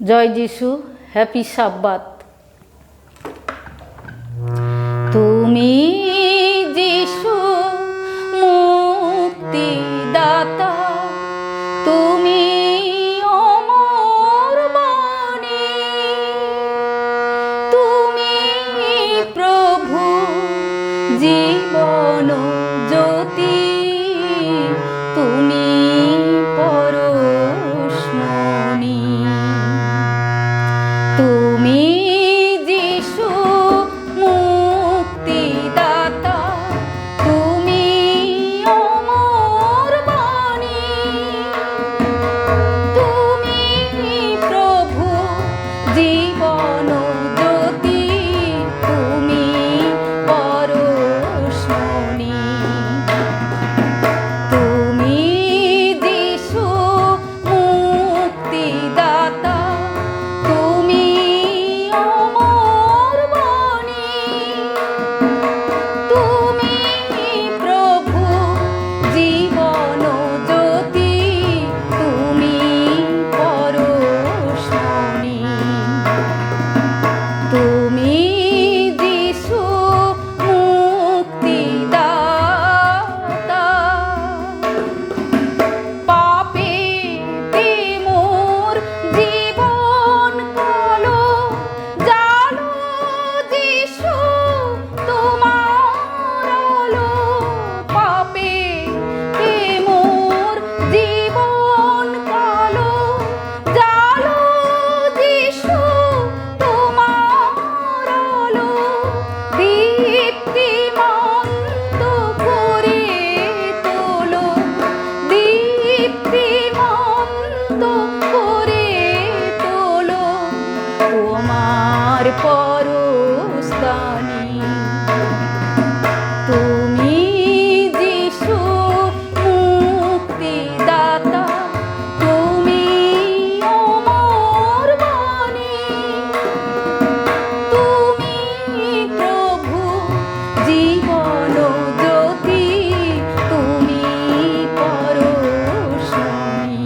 জয় যিশু, হ্যাপি সাব্বাত। তুমি যিশু মুক্তিদাতা, তুমি অমর বাণী, তুমি প্রভু জীবন জ্যোতি, তুমি পরশমণি। তুমি যিশু মুক্তিদাতা, তুমি অমর বাণী, তুমি প্রভু জীবন জ্যোতি, তুমি পরশমণি। তুমি যিশু মুক্তিদাতা, তুমি অমর বাণী, তুমি প্রভু জীবন জ্যোতি, তুমি পরশমণি। তুমি যিশু মুক্তিদাতা। পাপেতে মোর জীবন কালো, জালো যিশু তোমার আলো। পাপেতে মোর জীবন কালো, জালো যিশু তোমার আলো। দীপ্তিমন্ত করে তোলো, দীপ্তিমন্ত করে তোলো তোমার পরশদানি। তুমি যিশু মুক্তিদাতা, তুমি অমর বাণী, তুমি প্রভু জীবন জ্যোতি, তুমি পরশমণি।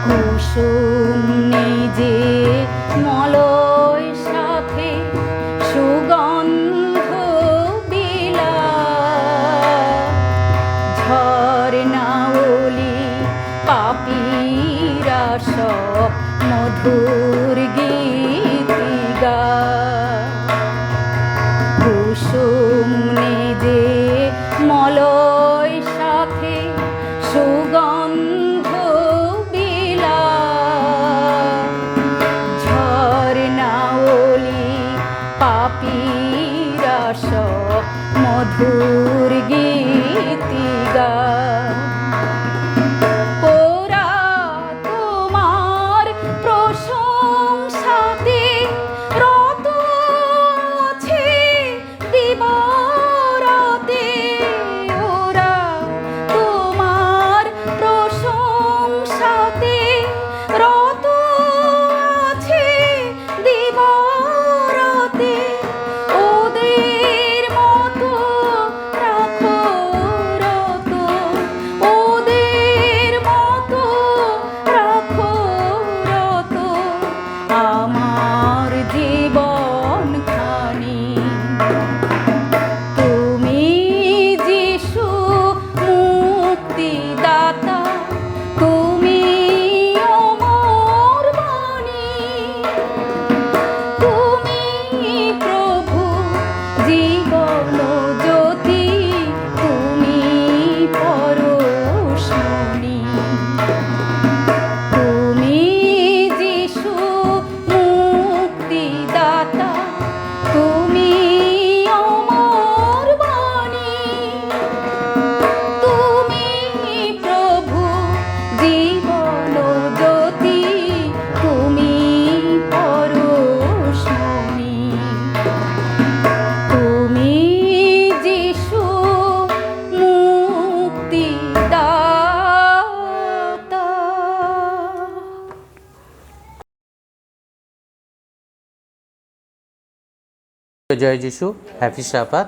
কুসুম নিজে মলয় সাথে সুগন্ধ বিলা, ঝরনাওলি পাপীরা সব মধুর গীতিগা। কুসুম নিজে মলয় সাথে সুগন্ধ বিলা, ঝরনাওলি পাপীরা সব মধুর গীতিগা। ওরা তোমার প্রশংসাতে রত আছে দিবারাতে। ওরা তোমার প্রশংসাতে রত আছে দিবারাতে। ওদের মতো রাখো জয় যিশু, হ্যাপি সাবাত।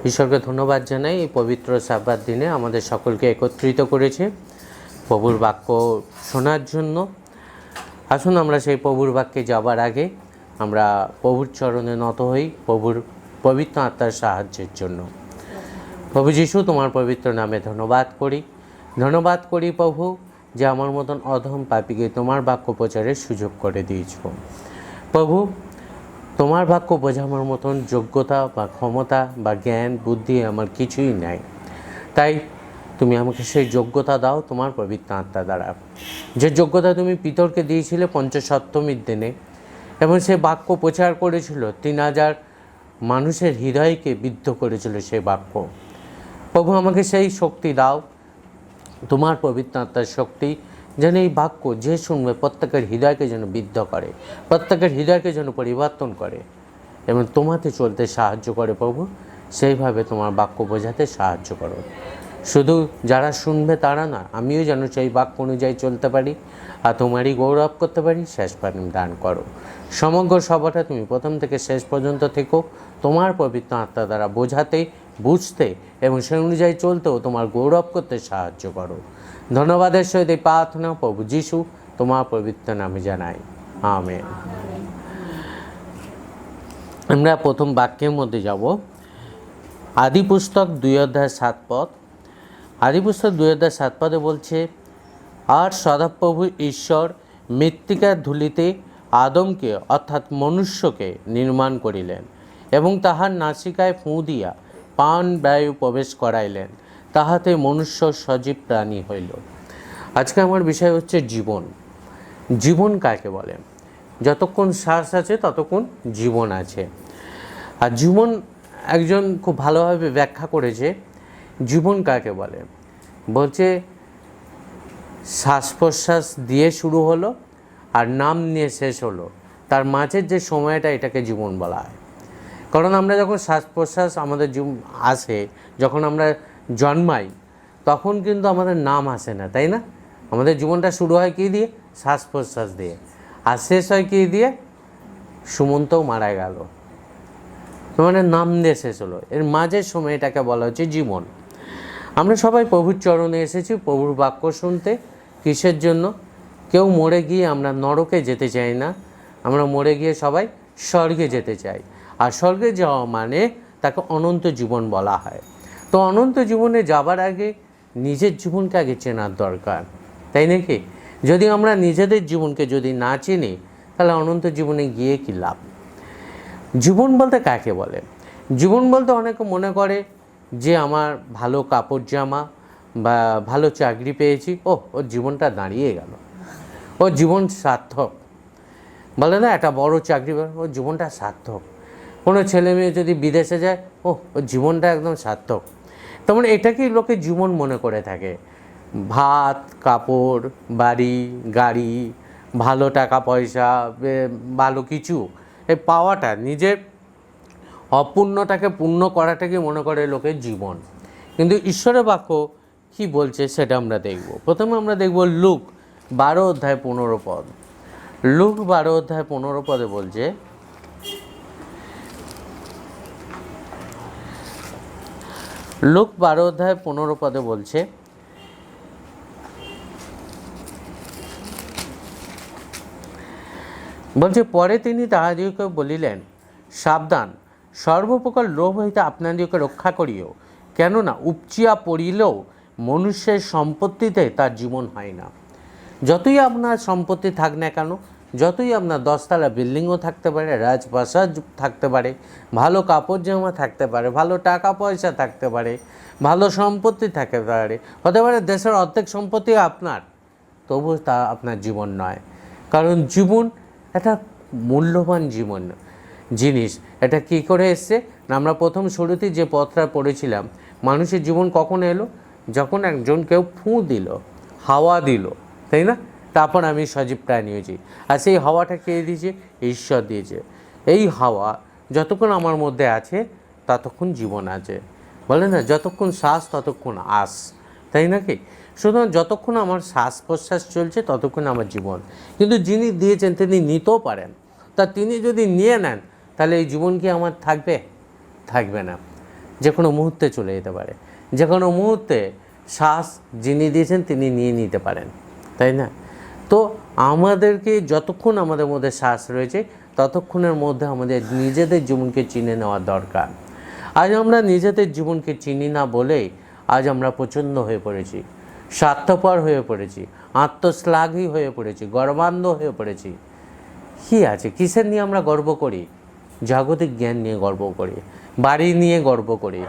ঈশ্বরকে ধন্যবাদ জানাই এই পবিত্র সাবাত দিনে আমাদের সকলকে একত্রিত করেছে প্রভুর বাক্য শোনার জন্য। আসুন আমরা সেই প্রভুর বাক্যে যাবার আগে আমরা প্রভুর চরণে নত হই প্রভুর পবিত্র আত্মার সাহায্যের জন্য। প্রভু যিশু, তোমার পবিত্র নামে ধন্যবাদ করি প্রভু, যে আমার মতন অধম পাপীকে তোমার বাক্য প্রচারের সুযোগ করে দিয়েছ। প্রভু, তোমার বাক্য বোঝানোর মতন যোগ্যতা বা ক্ষমতা বা জ্ঞান বুদ্ধি আমার কিছুই নাই, তাই তুমি আমাকে সেই যোগ্যতা দাও তোমার পবিত্র আত্মা দ্বারা। যে যোগ্যতা তুমি পিতরকে দিয়েছিলে পঞ্চসপ্তমীর দিনে, এবং সে বাক্য প্রচার করেছিল, 3000 মানুষের হৃদয়কে বিদ্ধ করেছিল সেই বাক্য। প্রভু, আমাকে সেই শক্তি দাও, তোমার পবিত্র আত্মার শক্তি, যেন এই বাক্য যে শুনবে প্রত্যেকের হৃদয়কে যেন বিদ্ধ করে, প্রত্যেকের হৃদয়কে যেন পরিবর্তন করে এবং তোমাতে চলতে সাহায্য করে। প্রভু, সেইভাবে তোমার বাক্য বোঝাতে সাহায্য করো। শুধু যারা শুনবে তারা না, আমিও যেন সেই বাক্য অনুযায়ী চলতে পারি আর তোমারই গৌরব করতে পারি। শেষ পর্যন্ত দান করো। সমগ্র সভাটা তুমি প্রথম থেকে শেষ পর্যন্ত থেকো তোমার পবিত্র আত্মা দ্বারা বোঝাতে, বুঝতে এবং সেই অনুযায়ী চলতেও তোমার গৌরব করতে সাহায্য করো। ধন্যবাদের সহিত এই প্রার্থনা প্রভু যিশু তোমার পবিত্র নামে জানাই, আমেন। আমরা প্রথম বাক্যের মধ্যে যাব। আদি পুস্তক 2:7 আদি পুস্তক 2:7 বলছে, আর সদাপ্রভু ঈশ্বর মৃত্তিকার ধূলিতে আদমকে অর্থাৎ মনুষ্যকে নির্মাণ করিলেন এবং তাহার নাসিকায় ফুঁ দিয়া প্রাণ বায়ু প্রবেশ করাইলেন, তাহাতে মনুষ্য সজীব প্রাণী হইল। আজকে আমার বিষয় হচ্ছে জীবন। জীবন কাকে বলে? যতক্ষণ শ্বাস আছে ততক্ষণ জীবন আছে। আর জীবন একজন খুব ভালোভাবে ব্যাখ্যা করেছে জীবন কাকে বলে। বলছে শ্বাস প্রশ্বাস দিয়ে শুরু হলো আর নাম নিয়ে শেষ হলো, তার মাঝের যে সময়টা, এটাকে জীবন বলা হয়। কারণ আমরা যখন শ্বাস প্রশ্বাস আমাদের আসে, যখন আমরা জন্মাই, তখন কিন্তু আমাদের নাম আসে না, তাই না? আমাদের জীবনটা শুরু হয় কী দিয়ে? শ্বাস প্রশ্বাস দিয়ে। আর শেষ হয় কী দিয়ে? সুমন্তও মারা গেল, মানে নাম দিয়ে শেষ হলো। এর মাঝের সময়টাকে বলা হচ্ছে জীবন। আমরা সবাই প্রভুর চরণে এসেছি প্রভুর বাক্য শুনতে। কিসের জন্য? কেউ মরে গিয়ে আমরা নরকে যেতে চাই না, আমরা মরে গিয়ে সবাই স্বর্গে যেতে চাই। আর স্বর্গে যাওয়া মানে তাকে অনন্ত জীবন বলা হয়। তো অনন্ত জীবনে যাবার আগে নিজের জীবনকে আগে চেনার দরকার, তাই নাকি? যদি আমরা নিজেদের জীবনকে যদি না চিনি, তাহলে অনন্ত জীবনে গিয়ে কী লাভ? জীবন বলতে কাকে বলে? জীবন বলতে অনেকে মনে করে যে আমার ভালো কাপড় জামা বা ভালো চাকরি পেয়েছি, ওর জীবনটা দাঁড়িয়ে গেল, ওর জীবন সার্থক। বলে না, একটা বড় চাকরি, ওর জীবনটা সার্থক। কোনো ছেলে মেয়ে যদি বিদেশে যায়, ওর জীবনটা একদম সার্থক। তেমন এটাকেই লোকে জীবন মনে করে থাকে। ভাত, কাপড়, বাড়ি, গাড়ি, ভালো টাকা পয়সা, ভালো কিছু এই পাওয়াটা, নিজের অপূর্ণটাকে পূর্ণ করাটাকে মনে করে লোকের জীবন। কিন্তু ঈশ্বরের বাক্য কী বলছে সেটা আমরা দেখব। প্রথমে আমরা দেখব লুক 12:15। লুক 12:15 বলছে, লুক 12:15 বলছে, পরে তিনি তাহাদিগকে বলিলেন, সাবধান, সর্বপ্রকার লোভ হইতে আপনাদিগকে রক্ষা করিও, কেননা উপচিয়া পড়িলেও মনুষ্যের সম্পত্তিতে তার জীবন হয় না। যতই আপনার সম্পত্তি থাক না কেন, যতই আপনার 10 তলা বিল্ডিংও থাকতে পারে, রাজপ্রাসাদ থাকতে পারে, ভালো কাপড় জামা থাকতে পারে, ভালো টাকা পয়সা থাকতে পারে, ভালো সম্পত্তি থাকতে পারে, হতে পারে দেশের অর্ধেক সম্পত্তি আপনার, তবু তা আপনার জীবন নয়। কারণ জীবন একটা মূল্যবান জিনিস। এটা কী করে এসছে না, আমরা প্রথম শুরুতেই যে পথটা পড়েছিলাম, মানুষের জীবন কখন এলো? যখন একজন কেউ ফুঁ দিল, হাওয়া দিল, তাই না? তারপর আমি সজীব প্রাণী হয়েছি। আর সেই হাওয়াটা কে দিয়েছে? ঈশ্বর দিয়েছে। এই হাওয়া যতক্ষণ আমার মধ্যে আছে ততক্ষণ জীবন আছে। বলে না, যতক্ষণ শ্বাস ততক্ষণ আস, তাই নাকি? সুতরাং যতক্ষণ আমার শ্বাস প্রশ্বাস চলছে ততক্ষণ আমার জীবন। কিন্তু যিনি দিয়েছেন তিনি নিতেও পারেন। তা তিনি যদি নিয়ে নেন তাহলে এই জীবন কি আমার থাকবে? থাকবে না। যে কোনো মুহূর্তে চলে যেতে পারে, যে কোনো মুহূর্তে শ্বাস যিনি দিয়েছেন তিনি নিয়ে নিতে পারেন, তাই না? তো আমাদেরকে যতক্ষণ আমাদের মধ্যে শ্বাস রয়েছে ততক্ষণের মধ্যে আমাদের নিজেদের জীবনকে চিনে নেওয়া দরকার। আজ আমরা নিজেদের জীবনকে চিনি না বলেই আজ আমরা প্রচণ্ড হয়ে পড়েছি, স্বার্থপর হয়ে পড়েছি, আত্মশ্লাঘী হয়ে পড়েছি, গর্বান্ধ হয়ে পড়েছি। কী আছে, কিসের নিয়ে আমরা গর্ব করি? জাগতিক জ্ঞান নিয়ে গর্ব করি, বাড়ি নিয়ে গর্ব করি,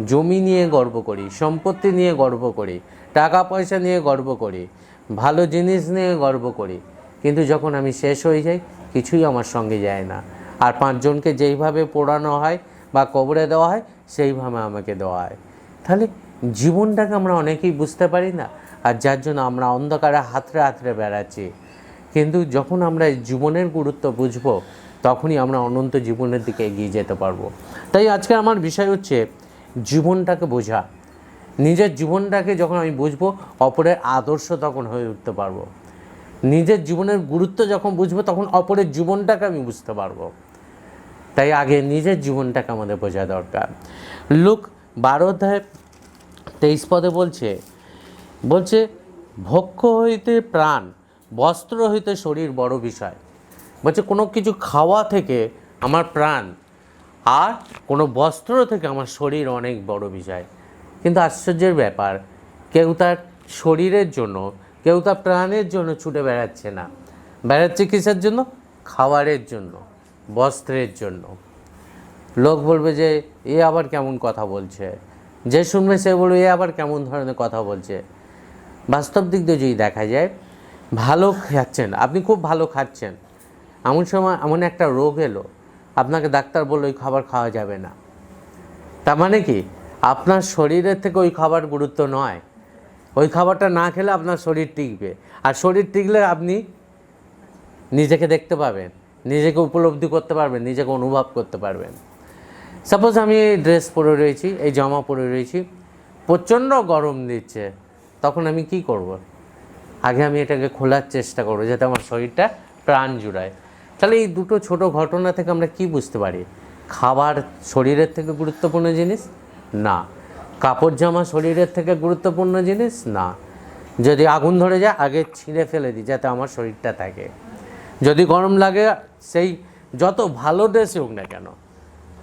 জমি নিয়ে গর্ব করি, সম্পত্তি নিয়ে গর্ব করি, টাকা পয়সা নিয়ে গর্ব করি, ভালো জিনিস নিয়ে গর্ব করি। কিন্তু যখন আমি শেষ হয়ে যাই কিছুই আমার সঙ্গে যায় না। আর পাঁচজনকে যেইভাবে পোড়ানো হয় বা কবরে দেওয়া হয় সেইভাবে আমাকে দেওয়া হয়। তাহলে জীবনটাকে আমরা অনেকেই বুঝতে পারি না, আর যার জন্য আমরা অন্ধকারে হাতড়ে হাতড়ে বেড়াচ্ছি। কিন্তু যখন আমরা জীবনের গুরুত্ব বুঝবো তখনই আমরা অনন্ত জীবনের দিকে এগিয়ে যেতে পারবো। তাই আজকে আমার বিষয় হচ্ছে জীবনটাকে বোঝা। নিজের জীবনটাকে যখন আমি বুঝবো অপরের আদর্শ তখন হয়ে উঠতে পারবো। নিজের জীবনের গুরুত্ব যখন বুঝবো তখন অপরের জীবনটাকে আমি বুঝতে পারবো। তাই আগে নিজের জীবনটাকে আমাদের বোঝা দরকার। লুক 12:23 বলছে ভক্ষ হইতে প্রাণ, বস্ত্র হইতে শরীর বড় বিষয়। বলছে কোনো কিছু খাওয়া থেকে আমার প্রাণ, আর কোনো বস্ত্র থেকে আমার শরীর অনেক বড় বিষয়। কিন্তু আশ্চর্যের ব্যাপার, কেউ তার শরীরের জন্য, কেউ তার প্রাণের জন্য ছুটে বেড়াচ্ছে না। বেড়াচ্ছে কিসের জন্য? খাবারের জন্য, বস্ত্রের জন্য। লোক বলবে যে এ আবার কেমন কথা বলছে, যে শুনবে সে বলবে এ আবার কেমন ধরনের কথা বলছে। বাস্তব দিক দিয়ে যদি দেখা যায়, ভালো খাচ্ছেন, আপনি খুব ভালো খাচ্ছেন, এমন সময় এমন একটা রোগ এলো, আপনাকে ডাক্তার বললো ওই খাবার খাওয়া যাবে না। তার মানে কি আপনার শরীরের থেকে ওই খাবার গুরুত্ব নয়। ওই খাবারটা না খেলে আপনার শরীর টিকবে, আর শরীর টিকলে আপনি নিজেকে দেখতে পাবেন, নিজেকে উপলব্ধি করতে পারবেন, নিজেকে অনুভব করতে পারবেন। সাপোজ আমি এই ড্রেস পরে রয়েছি, এই জামা পরে রয়েছি, প্রচণ্ড গরম দিচ্ছে, তখন আমি কি করব? আগে আমি এটাকে খোলার চেষ্টা করবো যাতে আমার শরীরটা প্রাণ জুড়ায়। তাহলে এই দুটো ছোট ঘটনা থেকে আমরা কি বুঝতে পারি? খাবার শরীরের থেকে গুরুত্বপূর্ণ জিনিস না, কাপড় জামা শরীরের থেকে গুরুত্বপূর্ণ জিনিস না। যদি আগুন ধরে যায় আগে ছিঁড়ে ফেলে দিই যাতে আমার শরীরটা থাকে। যদি গরম লাগে সেই যত ভালো ড্রেসই হোক না কেন,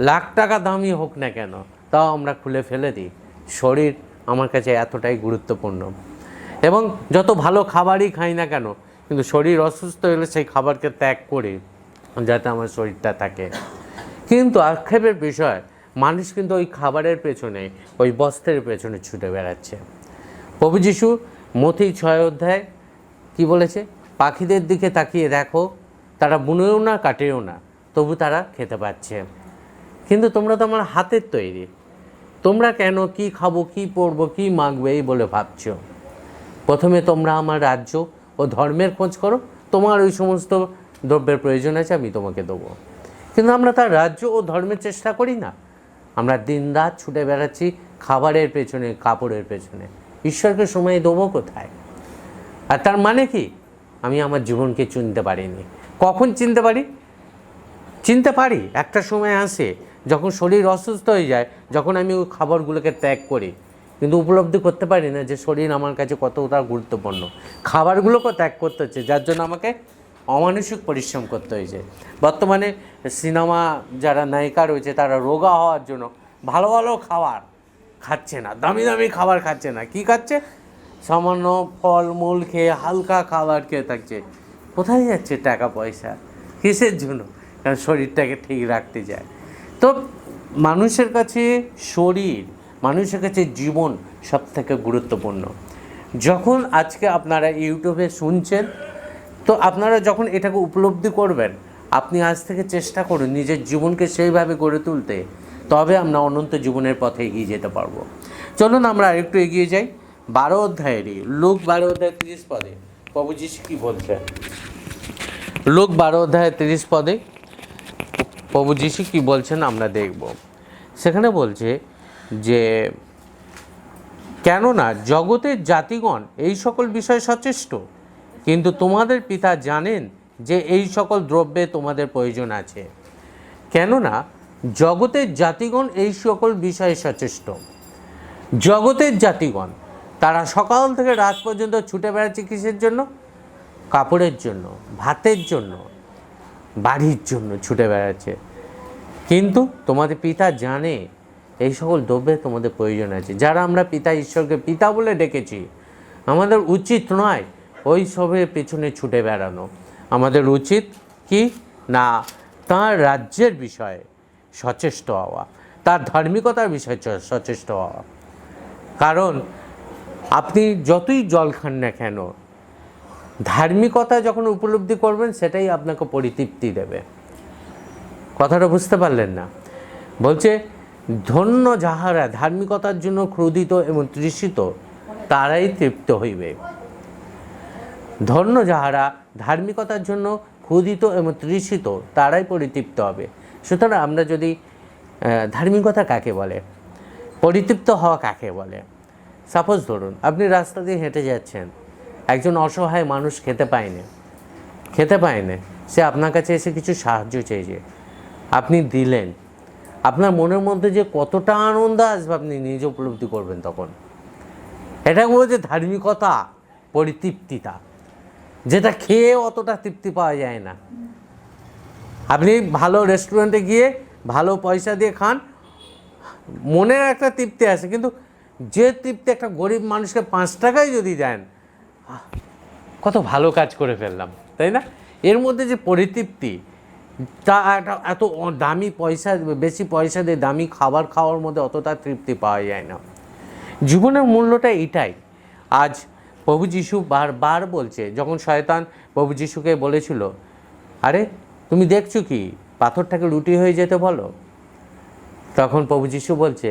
লাখ টাকা দামি হোক না কেন, তাও আমরা খুলে ফেলে দিই। শরীর আমার কাছে এতটাই গুরুত্বপূর্ণ। এবং যত ভালো খাবারই খাই না কেন, কিন্তু শরীর অসুস্থ হলে সেই খাবারকে ত্যাগ করি যাতে আমার শরীরটা থাকে। কিন্তু আক্ষেপের বিষয়, মানুষ কিন্তু ওই খাবারের পেছনে, ওই বস্ত্রের পেছনে ছুটে বেড়াচ্ছে। প্রভু যিশু মথি 6 কি বলেছে? পাখিদের দিকে তাকিয়ে দেখো, তারা বুনেও না কাটেও না, তবু তারা খেতে পাচ্ছে। কিন্তু তোমরা তো আমার হাতের তৈরি, তোমরা কেন কি খাবো, কি পরবো, কি মাখবো এই বলে ভাবছো? প্রথমে তোমরা আমার রাজ্য ও ধর্মের খোঁজ করো, তোমার ওই সমস্ত দ্রব্যের প্রয়োজন আছে আমি তোমাকে দেবো। কিন্তু আমরা তার রাজ্য ও ধর্মের চেষ্টা করি না। আমরা দিনরাত ছুটে বেড়াচ্ছি খাবারের পেছনে, কাপড়ের পেছনে। ঈশ্বরকে সময় দেবো কোথায়? আর তার মানে কি? আমি আমার জীবনকে চিনতে পারিনি। কখন চিনতে পারি? চিনতে পারি একটা সময় আসে যখন শরীর অসুস্থ হয়ে যায়, যখন আমি ওই খাবারগুলোকে ত্যাগ করি, কিন্তু উপলব্ধি করতে পারি না যে শরীর আমার কাছে কতটা গুরুত্বপূর্ণ। খাবারগুলোকে ত্যাগ করতে হচ্ছে, যার জন্য আমাকে অমানসিক পরিশ্রম করতে হয়েছে। বর্তমানে সিনেমা যারা নায়িকা রয়েছে তারা রোগা হওয়ার জন্য ভালো ভালো খাবার খাচ্ছে না, দামি দামি খাবার খাচ্ছে না। কি খাচ্ছে? সামান্য ফলমূল খেয়ে, হালকা খাবার খেয়ে থাকছে। কোথায় যাচ্ছে টাকা পয়সা? কিসের জন্য? কারণ শরীরটাকে ঠিক রাখতে যায়। তো মানুষের কাছে শরীর, মানুষের কাছে জীবন সব থেকে গুরুত্বপূর্ণ। যখন আজকে আপনারা ইউটিউবে শুনছেন, তো আপনারা যখন এটাকে উপলব্ধি করবেন, আপনি আজ থেকে চেষ্টা করুন নিজের জীবনকে সেইভাবে গড়ে তুলতে, তবে আমরা অনন্ত জীবনের পথে এগিয়ে যেতে পারবো। চলুন আমরা আরেকটু এগিয়ে যাই। 12 অধ্যায়েরই লুক 12:30 প্রভু যিশু কি বলছেন? লুক 12:30 প্রভু যিশু কি বলছেন আমরা দেখব। সেখানে বলছে যে কেননা জগতের জাতিগণ এই সকল বিষয়ে সচেষ্ট, কিন্তু তোমাদের পিতা জানেন যে এই সকল দ্রব্যে তোমাদের প্রয়োজন আছে, কেননা জগতের জাতিগণ এই সকল বিষয়ে সচেষ্ট। জগতের জাতিগণ তারা সকাল থেকে রাত পর্যন্ত ছুটে বেড়াচ্ছে কিসের জন্য? কাপড়ের জন্য, ভাতের জন্য, বাড়ির জন্য ছুটে বেড়াচ্ছে। কিন্তু তোমাদের পিতা জানে এই সকল দ্রব্যে তোমাদের প্রয়োজন আছে। যারা আমরা পিতা ঈশ্বরকে পিতা বলে ডেকেছি, আমাদের উচিত নয় ওই সবের পেছনে ছুটে বেড়ানো। আমাদের উচিত কি না, তাঁর রাজ্যের বিষয়ে সচেষ্ট হওয়া, তার ধার্মিকতার বিষয়ে সচেষ্ট হওয়া। কারণ আপনি যতই জল খান না কেন, ধার্মিকতা যখন উপলব্ধি করবেন সেটাই আপনাকে পরিতৃপ্তি দেবে। কথাটা বুঝতে পারলেন না? বলছে ধন্য যাহারা ধার্মিকতার জন্য ক্রোধিত এবং তৃষিত, তারাই তৃপ্ত হইবে। ধন্য যাহারা ধার্মিকতার জন্য ক্ষুধিত এবং তৃষিত, তারাই পরিতৃপ্ত হবে। সুতরাং আমরা যদি ধার্মিকতা কাকে বলে, পরিতৃপ্ত হওয়া কাকে বলে? সাপোজ ধরুন আপনি রাস্তা দিয়ে হেঁটে যাচ্ছেন, একজন অসহায় মানুষ খেতে পায়নি, সে আপনার কাছে এসে কিছু সাহায্য চেয়েছে, আপনি দিলেন, আপনার মনের মধ্যে যে কতটা আনন্দ আসবে আপনি নিজে উপলব্ধি করবেন তখন। এটা বলছে ধার্মিকতা, পরিতৃপ্তিতা, যেটা খেয়ে অতটা তৃপ্তি পাওয়া যায় না। আপনি ভালো রেস্টুরেন্টে গিয়ে ভালো পয়সা দিয়ে খান, মনের একটা তৃপ্তি আসে, কিন্তু যে তৃপ্তি একটা গরিব মানুষকে 5 টাকায় যদি দেন, কত ভালো কাজ করে ফেললাম, তাই না? এর মধ্যে যে পরিতৃপ্তি, তা এত দামি পয়সা, বেশি পয়সা দিয়ে দামি খাবার খাওয়ার মধ্যে অতটা তৃপ্তি পাওয়া যায় না। জীবনের মূল্যটা এটাই। আজ প্রভু যিশু বারবার বলছে, যখন শয়তান প্রভু যিশুকে বলেছিল, আরে তুমি দেখছো কি, পাথরটাকে রুটি হয়ে যেতে বলো, তখন প্রভু যিশু বলছে,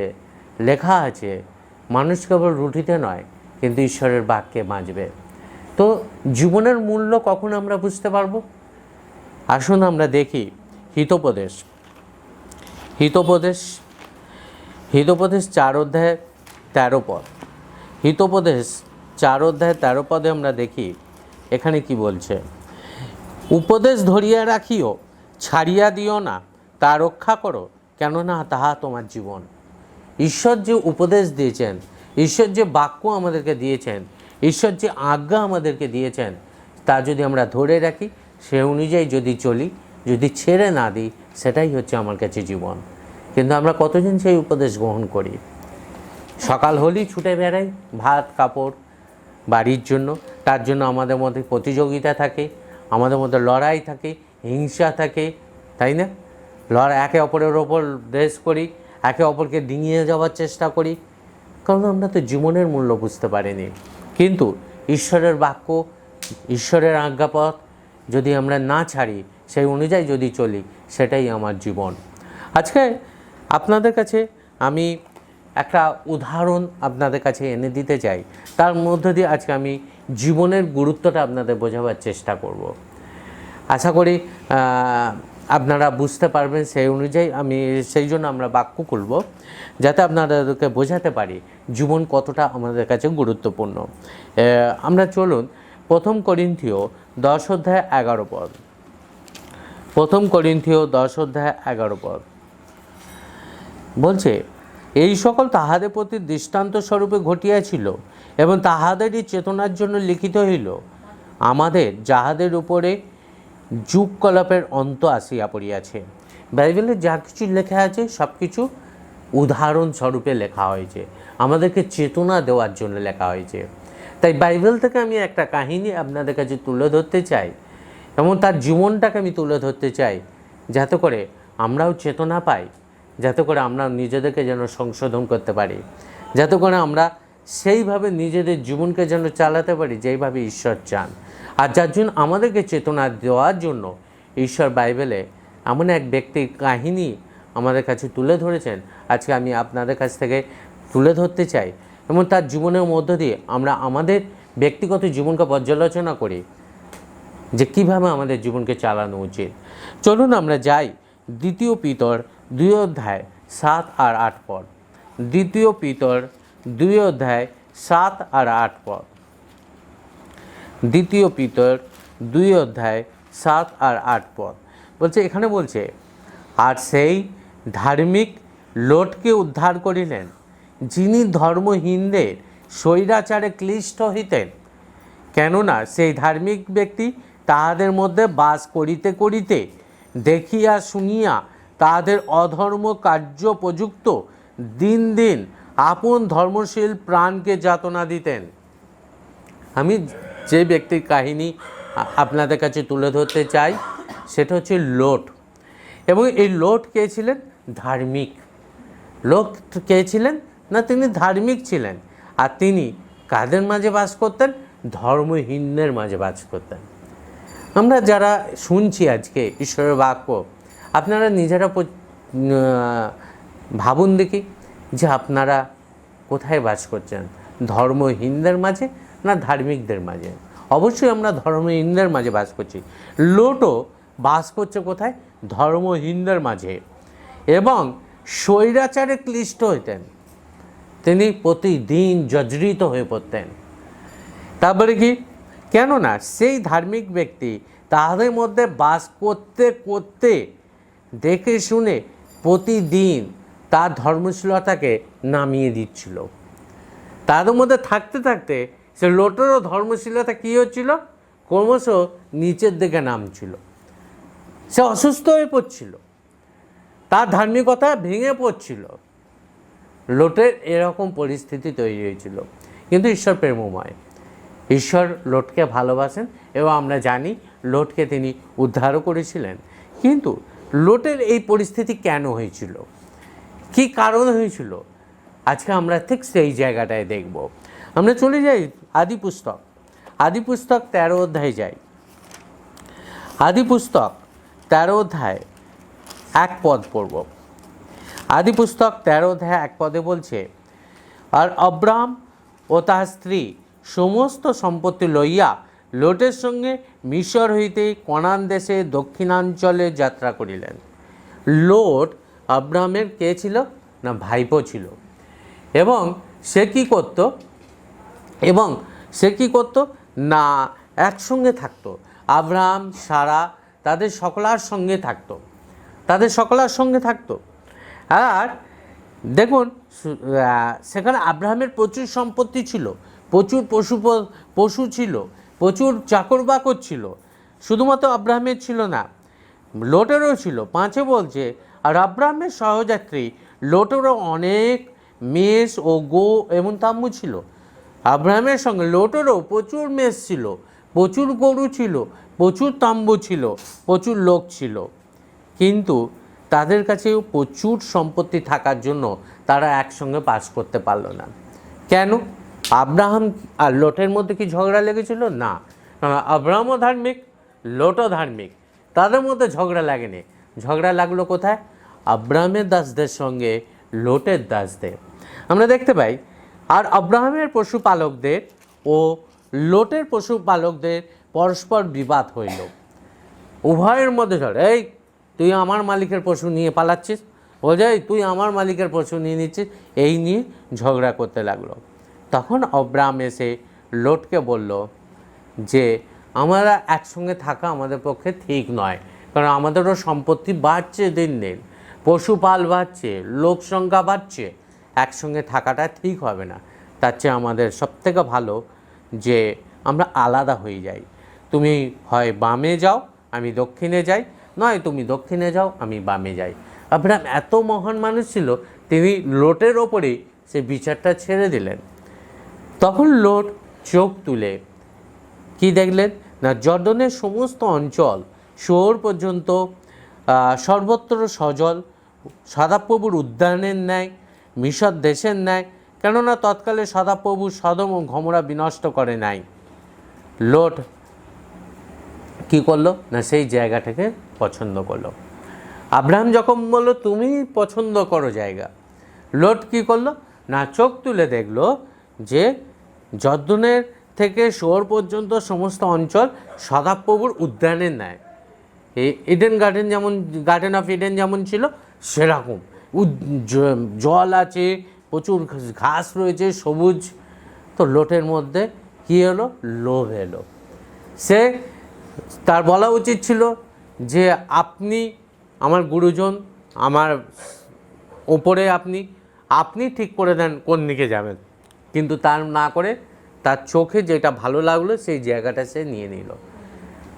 লেখা আছে মানুষ কেবল রুটিতে নয় কিন্তু ঈশ্বরের বাক্যে বাঁচবে। তো জীবনের মূল্য কখন আমরা বুঝতে পারবো? আসুন আমরা দেখি হিতোপদেশ 4 অধ্যায় 13 পদ। হিতোপদেশ 4 অধ্যায় 13 পদে আমরা দেখি এখানে কি বলছে, উপদেশ ধরিয়া রাখিও, ছাড়িয়া দিও না, তা রক্ষা করো, কেননা তাহা তোমার জীবন। ঈশ্বর যে উপদেশ দিয়েছেন, ঈশ্বর যে বাক্য আমাদেরকে দিয়েছেন, ঈশ্বর যে আজ্ঞা আমাদেরকে দিয়েছেন, তা যদি আমরা ধরে রাখি, সে অনুযায়ী যদি চলি, যদি ছেড়ে না দিই, সেটাই হচ্ছে আমার কাছে জীবন। কিন্তু আমরা কতজন সেই উপদেশ গ্রহণ করি? সকাল হলেই ছুটে বেড়াই ভাত কাপড় বাড়ির জন্য। তার জন্য আমাদের মধ্যে প্রতিযোগিতা থাকে, আমাদের মধ্যে লড়াই থাকে, হিংসা থাকে, তাই না? একে অপরের ওপর দ্বেষ করি, একে অপরকে ডিঙিয়ে যাওয়ার চেষ্টা করি, কারণ আমরা তো জীবনের মূল্য বুঝতে পারিনি। কিন্তু ঈশ্বরের বাক্য, ঈশ্বরের আজ্ঞাপথ যদি আমরা না ছাড়ি, সেই অনুযায়ী যদি চলি, সেটাই আমার জীবন। আজকে আপনাদের কাছে আমি একটা উদাহরণ আপনাদের কাছে এনে দিতে চাই, তার মধ্য দিয়ে আজকে আমি জীবনের গুরুত্বটা আপনাদের বোঝাবার চেষ্টা করব। আশা করি আপনারা বুঝতে পারবেন, সেই অনুযায়ী সেই জন্য আমরা বাক্য খুলব, যাতে আপনাদেরকে বোঝাতে পারি জীবন কতটা আমাদের কাছে গুরুত্বপূর্ণ। আমরা চলুন 1 করিন্থীয় 10 অধ্যায় 11 পদ। 1 করিন্থীয় 10 অধ্যায় 11 পদ বলছে, এই সকল তাহাদের প্রতি দৃষ্টান্ত স্বরূপে ঘটিয়াছিল এবং তাহাদেরই চেতনার জন্য লিখিত হইল, আমাদের যাহাদের উপরে যুগকলাপের অন্ত আসিয়া পড়িয়াছে। বাইবেলে যা কিছু লেখা আছে সব কিছু উদাহরণ স্বরূপে লেখা হয়েছে, আমাদেরকে চেতনা দেওয়ার জন্য লেখা হয়েছে। তাই বাইবেল থেকে আমি একটা কাহিনী আপনাদের কাছে তুলে ধরতে চাই, এবং তার জীবনটাকে আমি তুলে ধরতে চাই, যাতে করে আমরাও চেতনা পাই, যাতে করে আমরা নিজেদেরকে যেন সংশোধন করতে পারি, যাতে করে আমরা সেইভাবে নিজেদের জীবনকে যেন চালাতে পারি যেইভাবে ঈশ্বর চান। আর যার জন্য আমাদেরকে চেতনা দেওয়ার জন্য ঈশ্বর বাইবেলে এমন এক ব্যক্তির কাহিনী আমাদের কাছে তুলে ধরেছেন, আজকে আমি আপনাদের কাছ থেকে তুলে ধরতে চাই, এবং তার জীবনের মধ্য দিয়ে আমরা আমাদের ব্যক্তিগত জীবনকে পর্যালোচনা করি যে কীভাবে আমাদের জীবনকে চালানো উচিত। চলুন আমরা যাই 2 পিতর 2 অধ্যায় 7 আর 8 পদ। 2 পিতর 2 অধ্যায় 7 আর 8 পদ। 2 পিতর 2 অধ্যায় 7 আর 8 পদ বলছে, এখানে বলছে, আর সেই ধার্মিক লোটকে উদ্ধার করিলেন, যিনি ধর্মহীনদের স্বৈরাচারে ক্লিষ্ট হইতেন। কেননা সেই ধার্মিক ব্যক্তি তাহাদের মধ্যে বাস করিতে করিতে দেখিয়া শুনিয়া তাহাদের অধর্ম কার্য প্রযুক্ত দিন দিন আপন ধর্মশীল প্রাণকে যাতনা দিতেন। আমি যে ব্যক্তির কাহিনী আপনাদের কাছে তুলে ধরতে চাই সেটা হচ্ছে লোট। এবং এই লোট কে ছিলেন? ধার্মিক। লোট কে ছিলেন? না, তিনি ধার্মিক ছিলেন। আর তিনি কাদের মাঝে বাস করতেন? ধর্মহীনদের মাঝে বাস করতেন। আমরা যারা শুনছি আজকে ঈশ্বরের বাক্য, আপনারা নিজেরা ভাবুন দেখি যে আপনারা কোথায় বাস করছেন, ধর্মহীনদের মাঝে না ধার্মিকদের মাঝে? অবশ্যই আমরা ধর্মহীনদের মাঝে বাস করছি। লোটও বাস করছে কোথায়? ধর্মহীনদের মাঝে। এবং স্বৈরাচারে ক্লিষ্ট হইতেন, তিনি প্রতিদিন জর্জরিত হয়ে পড়তেন। তারপরে কি? কেননা সেই ধার্মিক ব্যক্তি তাদের মধ্যে বাস করতে করতে দেখে শুনে প্রতিদিন তার ধর্মশীলতাকে নামিয়ে দিচ্ছিল। তাদের মধ্যে থাকতে থাকতে সে লোটেরও ধর্মশীলতা কী হচ্ছিল? ক্রমশ নিচের দিকে নামছিল। সে অসুস্থ হয়ে পড়ছিল, তার ধার্মিকতা ভেঙে পড়ছিল। লোটের এরকম পরিস্থিতি তৈরি হয়েছিল। কিন্তু ঈশ্বর প্রেমময়, ঈশ্বর লোটকে ভালোবাসেন এবং আমরা জানি লোটকে তিনি উদ্ধারও করেছিলেন। কিন্তু লোটের এই পরিস্থিতি কেন হয়েছিল, কী কারণ হয়েছিল, আজকে আমরা ঠিক সেই জায়গাটায় দেখব। আমরা চলে যাই আদি পুস্তক 13 অধ্যায়ে যাই। আদি পুস্তক 13 অধ্যায় 1 পদ পড়ব। আদি পুস্তক 13 অধ্যায় 1 পদে বলছে, আর আব্রাহাম ও তাহার স্ত্রী সমস্ত সম্পত্তি লইয়া লোটের সঙ্গে মিশর হইতে কনান দেশে দক্ষিণাঞ্চলে যাত্রা করিলেন। লোট আব্রাহামের কে ছিল? না, ভাইপো ছিল। এবং সে কি করত না একসঙ্গে থাকতো। আব্রাহাম, সারা তাদের সকলার সঙ্গে থাকতো। আর দেখুন, সেখানে আব্রাহামের প্রচুর সম্পত্তি ছিল, প্রচুর পশু ছিল, প্রচুর চাকর বাকর ছিল। শুধুমাত্র আব্রাহামের ছিল না, লোটেরও ছিল। 5 বলছে, আর আব্রাহামের সহযাত্রী লোটেরও অনেক মেষ ও গো এবং তাম্বু ছিল। আব্রাহামের সঙ্গে লোটেরও প্রচুর মেষ ছিল, প্রচুর গরু ছিল, প্রচুর তাম্বু ছিল, প্রচুর লোক ছিল। কিন্তু তাদের কাছেও প্রচুর সম্পত্তি থাকার জন্য তারা একসঙ্গে বাস করতে পারল না। কেন? আব্রাহাম আর লোটের মধ্যে কি ঝগড়া লেগেছিল? না, আব্রাহামও ধার্মিক, লোটও ধার্মিক, তাদের মধ্যে ঝগড়া লাগেনি। ঝগড়া লাগলো কোথায়? আব্রাহামের দাসদের সঙ্গে লোটের দাসদের। আমরা দেখতে পাই, আর আব্রাহামের পশুপালকদের ও লোটের পশুপালকদের পরস্পর বিবাদ হইল। উভয়ের মধ্যে ঝগড়া, এই তুই আমার মালিকের পশু নিয়ে পালাচ্ছিস, ও যাই তুই আমার মালিকের পশু নিয়ে নিচ্ছিস, এই নিয়ে ঝগড়া করতে লাগলো। তখন আব্রাহাম এসে লোটকে বলল যে আমরা একসঙ্গে থাকা আমাদের পক্ষে ঠিক নয়, কারণ আমাদেরও সম্পত্তি বাড়ছে দিন দিন, পশুপাল বাড়ছে, লোক সংখ্যা বাড়ছে, একসঙ্গে থাকাটা ঠিক হবে না। তার চেয়ে আমাদের সবথেকে ভালো যে আমরা আলাদা হয়ে যাই। তুমি হয় বামে যাও, আমি দক্ষিণে যাই, নয় তুমি দক্ষিণে যাও, আমি বামে যাই। আব্রাহাম এত মহান মানুষ ছিল, তিনি লোটের ওপরেই সে বিচারটা ছেড়ে দিলেন। তখন লোট চোখ তুলে কি দেখলেন না, জর্ডনের সমস্ত অঞ্চল শহর পর্যন্ত সর্বত্র সজল, সদাপ্রভুর উদ্যানের ন্যায়, মিশর দেশের ন্যায়। কেননা তৎকালে সদাপ্রভু সদম ও গমোরা বিনষ্ট করে নাই। লোট কি করলো না, সেই জায়গাটাকে পছন্দ করলো। আব্রাহাম যখন বললো তুমি পছন্দ করো জায়গা, লোট কি করলো না, চোখ তুলে দেখলো যে জর্দনের থেকে শহর পর্যন্ত সমস্ত অঞ্চল সদাপ্রভুর উদ্যানের ন্যায়। এই ইডেন গার্ডেন যেমন, গার্ডেন অফ ইডেন যেমন ছিল সেরকম জল আছে, প্রচুর ঘাস রয়েছে, সবুজ। তো লোটের মধ্যে কী হলো? লোভ এলো। সে তার বলা উচিত ছিল যে আপনি আমার গুরুজন, আমার ওপরে আপনি আপনি ঠিক করে দেন কোন দিকে যাবেন, কিন্তু তার না করে তার চোখে যেটা ভালো লাগলো সেই জায়গাটা সে নিয়ে নিল।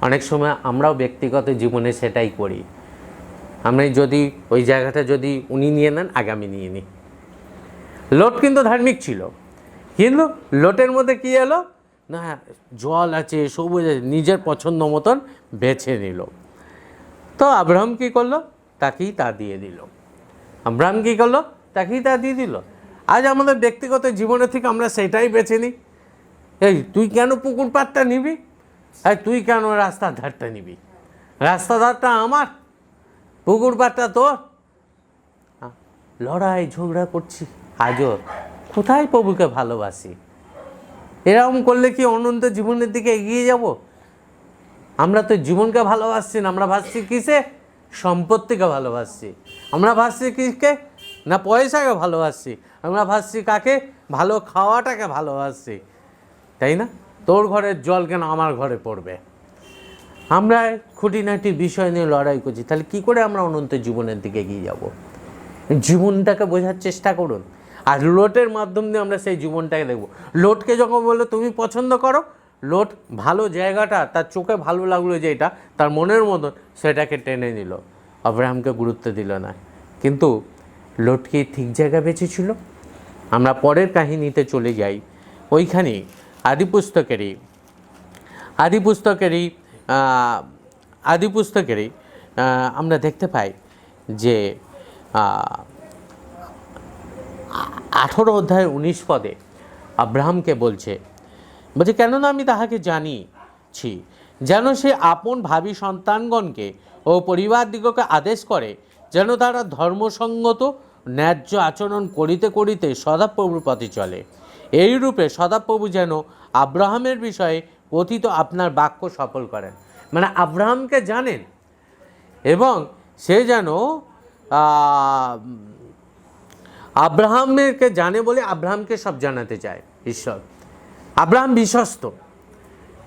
অনেক সময় আমরাও ব্যক্তিগত জীবনে সেটাই করি। আমি যদি ওই জায়গাটা যদি উনি নিয়ে নেন, আগে আমি নিয়ে নিই। লোট কিন্তু ধার্মিক ছিল, কিন্তু লোটের মধ্যে কী এলো না, জল আছে, সবুজ আছে, নিজের পছন্দ মতন বেছে নিল। তো আব্রাহাম কী করলো, তাকেই তা দিয়ে দিল। আব্রাহাম কী করলো, তাকেই তা দিয়ে দিল। আজ আমাদের ব্যক্তিগত জীবনে থেকে আমরা সেটাই বেছে নিই। এই তুই কেন পুকুর পাড়টা নিবি, আর তুই কেন রাস্তার ধারটা নিবি? রাস্তার ধারটা আমার, পুকুর পাড়টা তোর। লড়াই ঝগড়া করছি। আজও কোথায় প্রভুকে ভালোবাসি? এরকম করলে কি অনন্ত জীবনের দিকে এগিয়ে যাব? আমরা তো জীবনকে ভালোবাসছি না, আমরা ভাবছি কিসে? সম্পত্তিকে ভালোবাসছি। আমরা ভাবছি কিসকে না, পয়সাকে ভালোবাসছি। আমরা ভাবছি কাকে? ভালো খাওয়াটাকে ভালোবাসছি, তাই না? তোর ঘরের জল কেন আমার ঘরে পড়বে? আমরা খুঁটিনাটি বিষয় নিয়ে লড়াই করছি। তাহলে কি করে আমরা অনন্ত জীবনের দিকে এগিয়ে যাব? জীবনটাকে বোঝার চেষ্টা করুন। আর লোটের মাধ্যম দিয়ে আমরা সেই জীবনটাকে দেখব। লোটকে যখন বললো তুমি পছন্দ করো, লোট ভালো জায়গাটা, তার চোখে ভালো লাগলো যেটা তার মনের মতন, সেটাকে টেনে নিল। আব্রাহামকে গুরুত্ব দিল না। কিন্তু লোট কি ঠিক জায়গা বেঁচেছিল? আমরা পরের কাহিনীতে চলে যাই। ওইখানে আদি পুস্তকেরই আমরা দেখতে পাই যে 18 অধ্যায় 19 পদে আব্রাহামকে বলছে কেননা আমি তাহাকে জানিছি যেন সে আপন ভাবী সন্তানগণকে ও পরিবারদিগকে আদেশ করে যেন তারা ধর্মসঙ্গত ন্যায্য আচরণ করিতে করিতে সদাপ্রভুর পথে চলে। এইরূপে সদাপ্রভু যেন আব্রাহামের বিষয়ে কথিত আপনার বাক্য সফল করেন। মানে আব্রাহামকে জানেন এবং সে যেন আব্রাহামকে জানে বলে আব্রাহামকে সব জানাতে চায় ঈশ্বর। আব্রাহাম বিশ্বস্ত,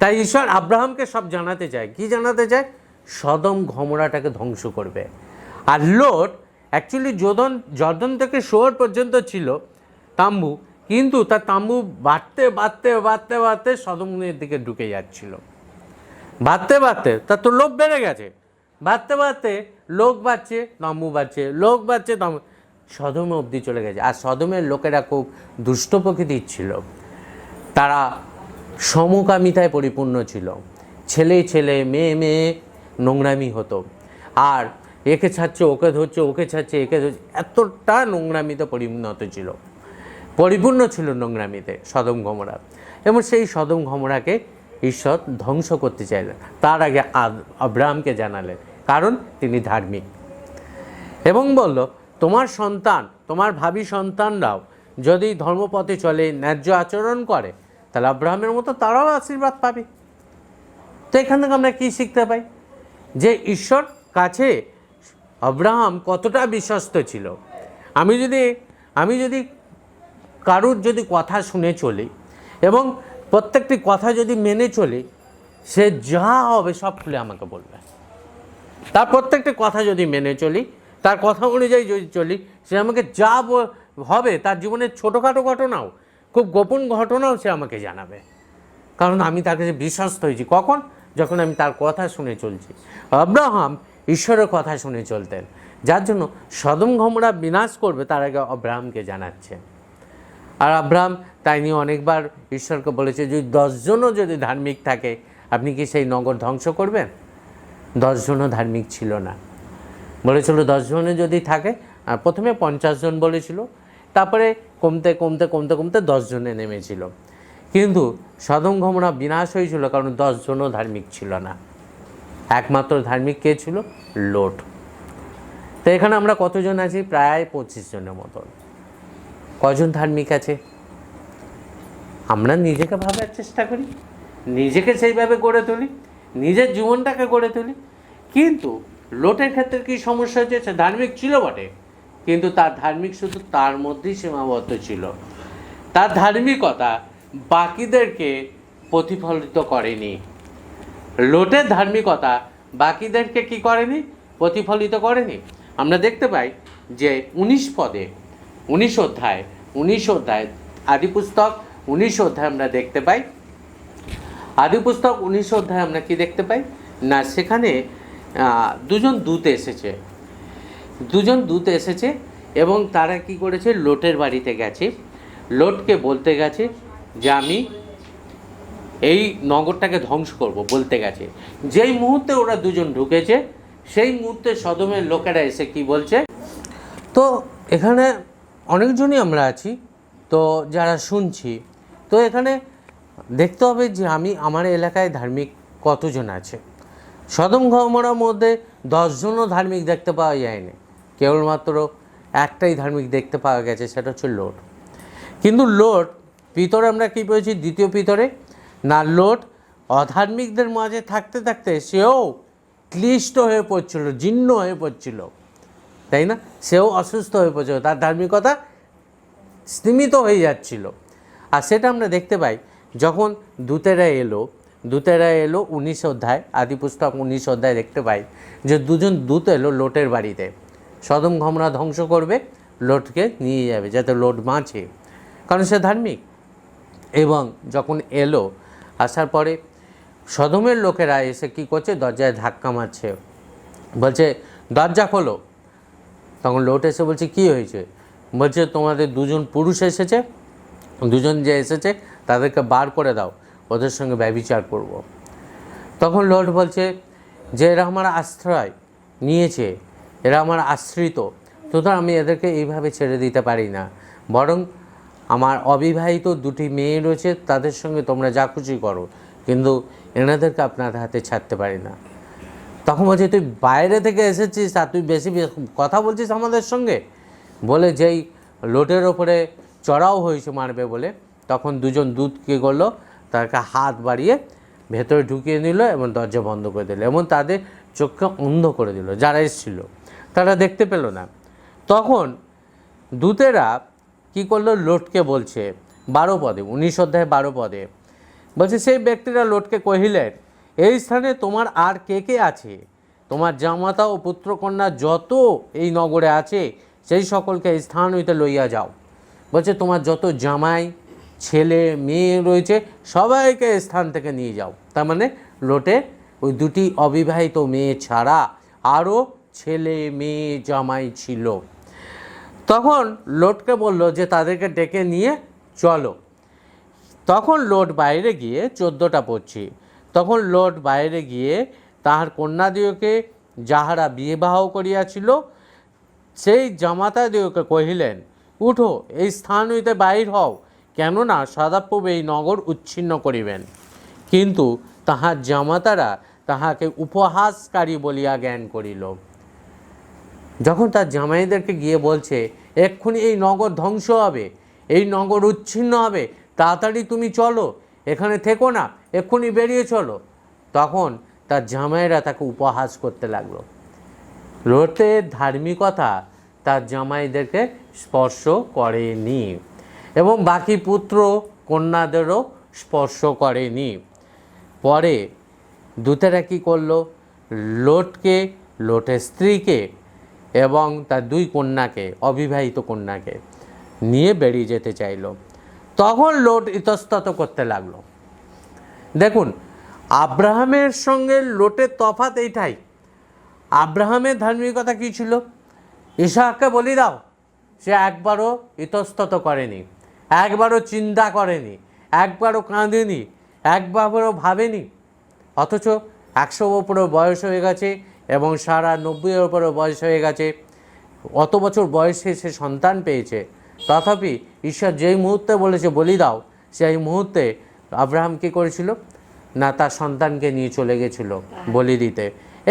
তাই ঈশ্বর আব্রাহামকে সব জানাতে চায়। কি জানাতে চায়? সদম গমোরাটাকে ধ্বংস করবে। আর লোট অ্যাকচুয়ালি জর্দন থেকে শোর পর্যন্ত ছিল তাম্বু, কিন্তু তার তাম্বু বাড়তে সদমের দিকে ঢুকে যাচ্ছিল। বাড়তে তার তো লোভ বেড়ে গেছে। বাড়তে লোক বাড়ছে, তাম্বু বাড়ছে, লোক বাড়ছে, তাম্বু, সদমে অবধি চলে গেছে। আর সদমের লোকেরা খুব দুষ্ট প্রকৃতির ছিল। তারা সমকামিতায় পরিপূর্ণ ছিল। ছেলে ছেলে, মেয়ে মেয়ে নোংরামি হতো। আর একে ছাড়ছে ওকে ধরছে, ওকে ছাড়ছে একে ধরছে, এতটা নোংরামিতে পরিপূর্ণ ছিল নোংরামিতে সদম গমোরা। এবং সেই সদম গমোরাকে ঈশ্বর ধ্বংস করতে চাইলেন। তার আগে আব্রাহামকে জানালেন, কারণ তিনি ধার্মিক। এবং বলল, তোমার সন্তান, তোমার ভাবী সন্তানরাও যদি ধর্মপথে চলে, ন্যায্য আচরণ করে, তাহলে আব্রাহামের মতো তারাও আশীর্বাদ পাবে। তো এখান থেকে আমরা কী শিখতে পাই? যে ঈশ্বর কাছে আব্রাহাম কতটা বিশ্বস্ত ছিল। আমি যদি কারুর যদি কথা শুনে চলি এবং প্রত্যেকটি কথা যদি মেনে চলি, সে যা হবে সব খুলে আমাকে বলবে। তার প্রত্যেকটি কথা যদি মেনে চলি, তার কথা অনুযায়ী যদি চলি, সে আমাকে যা হবে, তার জীবনের ছোটোখাটো ঘটনাও, খুব গোপন ঘটনাও সে আমাকে জানাবে। কারণ আমি তার কাছে বিশ্বস্ত হয়েছি। কখন? যখন আমি তার কথা শুনে চলছি। আব্রাহাম ঈশ্বরের কথা শুনে চলতেন, যার জন্য সদম গমোরা বিনাশ করবে তার আগে আব্রাহামকে জানাচ্ছে। আর আব্রাহাম তাই নিয়ে অনেকবার ঈশ্বরকে বলেছে, যদি 10 জনও যদি ধার্মিক থাকে, আপনি কি সেই নগর ধ্বংস করবেন? 10 জনও ধার্মিক ছিল না। বলেছিল 10 জনে যদি থাকে, আর প্রথমে 50 জন বলেছিল, তারপরে কমতে 10 জনে নেমেছিল। কিন্তু সদম গমোরা বিনাশ হয়েছিল কারণ 10 জনও ধার্মিক ছিল না। একমাত্র ধার্মিক কে ছিল? লোট। তো এখানে আমরা কতজন আছি? প্রায় 25 জনের মতন। কজন ধার্মিক আছে? আমরা নিজেকে ভাবার চেষ্টা করি, নিজেকে সেইভাবে গড়ে তুলি, নিজের জীবনটাকে গড়ে তুলি। কিন্তু লোটের ক্ষেত্রে কী সমস্যা হচ্ছে? সে ধার্মিক ছিল বটে, কিন্তু তার ধার্মিক শুধু তার মধ্যেই সীমাবদ্ধ ছিল। তার ধার্মিকতা বাকিদেরকে প্রতিফলিত করেনি। লোটের ধার্মিকতা বাকিদেরকে কি করেনি, প্রতিফলিত করেনি। আমরা দেখতে পাই যে 19 পদে 19 অধ্যায় আদিপুস্তক 19 অধ্যায় আমরা দেখতে পাই, আদিপুস্তক 19 অধ্যায় আমরা কি দেখতে পাই না, সেখানে দুজন দূত এসেছে এবং তারা কি করেছে, লোটের বাড়িতে গেছে, লোটকে বলতে গেছে যে আমি এই নগরটাকে ধ্বংস করব বলতে গেছে। যেই মুহূর্তে ওরা দুজন ঢুকেছে সেই মুহূর্তে সদমের লোকেরা এসে কি বলছে। তো এখানে অনেকজনই আমরা আছি, তো যারা শুনছি, তো এখানে দেখতে হবে যে আমার এলাকায় ধার্মিক কতজন আছে। সদম গমোরার মধ্যে 10 জনও ধার্মিক দেখতে পাওয়া যায়নি, কেবলমাত্র একটাই ধার্মিক দেখতে পাওয়া গেছে, সেটা হচ্ছে লোট। কিন্তু লোট পিতরে আমরা কি পেয়েছি, দ্বিতীয় পিতরে না, লোট অধার্মিকদের মাঝে থাকতে থাকতে সেও ক্লিষ্ট হয়ে পড়ছিল, জীর্ণ হয়ে পড়ছিল, তাই না? সেও অসুস্থ হয়ে পড়ছিল, তার ধার্মিকতা স্তীমিত হয়ে যাচ্ছিল। আর সেটা আমরা দেখতে পাই যখন দূতেরা এলো 19 অধ্যায়, আদিপুস্তক 19 অধ্যায় দেখতে পাই যে দুজন দূত এলো লোটের বাড়িতে, সদম গমোরা ধ্বংস করবে, লোটকে নিয়ে যাবে যাতে লোট বাঁচে, কারণ সে ধার্মিক। এবং যখন এলো, আসার পরে সদমের লোকেরা এসে কি করছে, দরজায় ধাক্কা মারছে, বলছে দরজা খোলো। তখন লোট এসে বলছে কি হয়েছে, বলছে তোমাদের দুজন পুরুষ এসেছে, দুজন যে এসেছে তাদেরকে বার করে দাও, ওদের সঙ্গে ব্যভিচার করব। তখন লোট বলছে যে এরা আমার আশ্রয় নিয়েছে, এরা আমার আশ্রিত, সুতরাং আমি এদেরকে এইভাবে ছেড়ে দিতে পারি না, বরং আমার অবিবাহিত 2টি মেয়ে রয়েছে, তাদের সঙ্গে তোমরা যা খুশি করো, কিন্তু এনাদেরকে আপনার হাতে ছাড়তে পারি না। তখন বলছে তুই বাইরে থেকে এসেছিস আর তুই বেশি কথা বলছিস আমাদের সঙ্গে, বলে যেই লোটের ওপরে চড়াও হয়েছে মারবে বলে, তখন দুজন দূত কী করলো, তাকে হাত বাড়িয়ে ভেতরে ঢুকিয়ে নিল এবং দরজা বন্ধ করে দিল এবং তাদের চোখকে অন্ধ করে দিল, যারা এসেছিল তারা দেখতে পেল না। তখন দূতেরা কি করলো, লোটকে বলছে 12 পদে 19 অধ্যায় 12 পদে বলছে, সেই ব্যক্তিরা লোটকে কহিলেন এই স্থানে তোমার আর কে কে আছে, তোমার জামাতা ও পুত্রকন্যা যত এই নগরে আছে সেই সকলকে এই স্থান হইতে লইয়া যাও। বলছে তোমার যত জামাই ছেলে মেয়ে রয়েছে সবাইকে স্থান থেকে নিয়ে যাও। তার মানে লোটে ওই 2টি অবিবাহিত মেয়ে ছাড়া আরও ছেলে মেয়ে জামাই ছিল। তখন লোটকে বলল যে তাদেরকে ডেকে নিয়ে চলো। তখন লোট বাইরে গিয়ে 14টা পড়ছি, তখন লোট বাইরে গিয়ে তাহার কন্যাদিওকে যাহারা বিবাহ করিয়াছিল সেই জামাতাদিওকে কহিলেন উঠো, এই স্থান হইতে বাহির হও, কেননা সদাপ্রভু এই নগর উচ্ছিন্ন করিবেন। কিন্তু তাহার জামাতারা তাহাকে উপহাসকারী বলিয়া জ্ঞান করিল। যখন তার জামাইদেরকে গিয়ে বলছে এক্ষুনি এই নগর ধ্বংস হবে, এই নগর উচ্ছিন্ন হবে, তাড়াতাড়ি তুমি চলো, এখানে থেকো না, এক্ষুনি বেরিয়ে চলো, তখন তার জামাইরা তাকে উপহাস করতে লাগলো। লোটের ধার্মিকতা তার জামাইদেরকে স্পর্শ করেনি এবং বাকি পুত্র কন্যাদেরও স্পর্শ করেনি। পরে দূতেরা কী করলো, লোটকে, লোটের স্ত্রীকে এবং তার 2 কন্যাকে, অবিবাহিত কন্যাকে নিয়ে বেরিয়ে যেতে চাইল। তখন লোট ইতস্তত করতে লাগলো। দেখুন, আব্রাহামের সঙ্গে লোটের তফাৎ এইটাই। আব্রাহামের ধার্মিকতা কী ছিল, ইসহাককে বলি দাও, সে একবারও ইতস্তত করেনি, একবারও চিন্তা করেনি, একবারও কাঁদেনি, একবারও ভাবেনি। অথচ 100 ওপরেও বয়স হয়ে গেছে এবং সারা 90-এর ওপরেও বয়স হয়ে গেছে, অত বছর বয়সে সে সন্তান পেয়েছে, তথাপি ঈশ্বর যেই মুহূর্তে বলেছে বলি দাও, সেই মুহূর্তে আব্রাহাম কী করেছিল না, তার সন্তানকে নিয়ে চলে গেছিল বলি দিতে,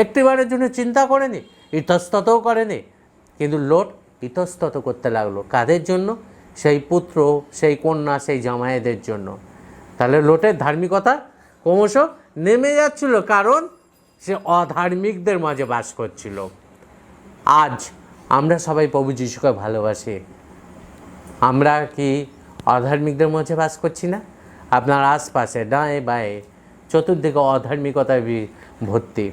একটিবারের জন্য চিন্তা করেনি, ইতস্ততও করেনি। কিন্তু লোট ইতস্তত করতে লাগলো, কাদের জন্য, সেই পুত্র, সেই কন্যা, সেই জামাইদের জন্য। তাহলে লোটের ধার্মিকতা ক্রমশ নেমে যাচ্ছিল, কারণ সে অধার্মিকদের মাঝে বাস করছিল। আজ আমরা সবাই প্রভু যিশুকে ভালোবাসি, আমরা কি অধার্মিকদের মাঝে বাস করছি না? আপনার আশপাশে ডায়ে বায়ে চতুর্দিকে অধার্মিকতায় ভর্তি।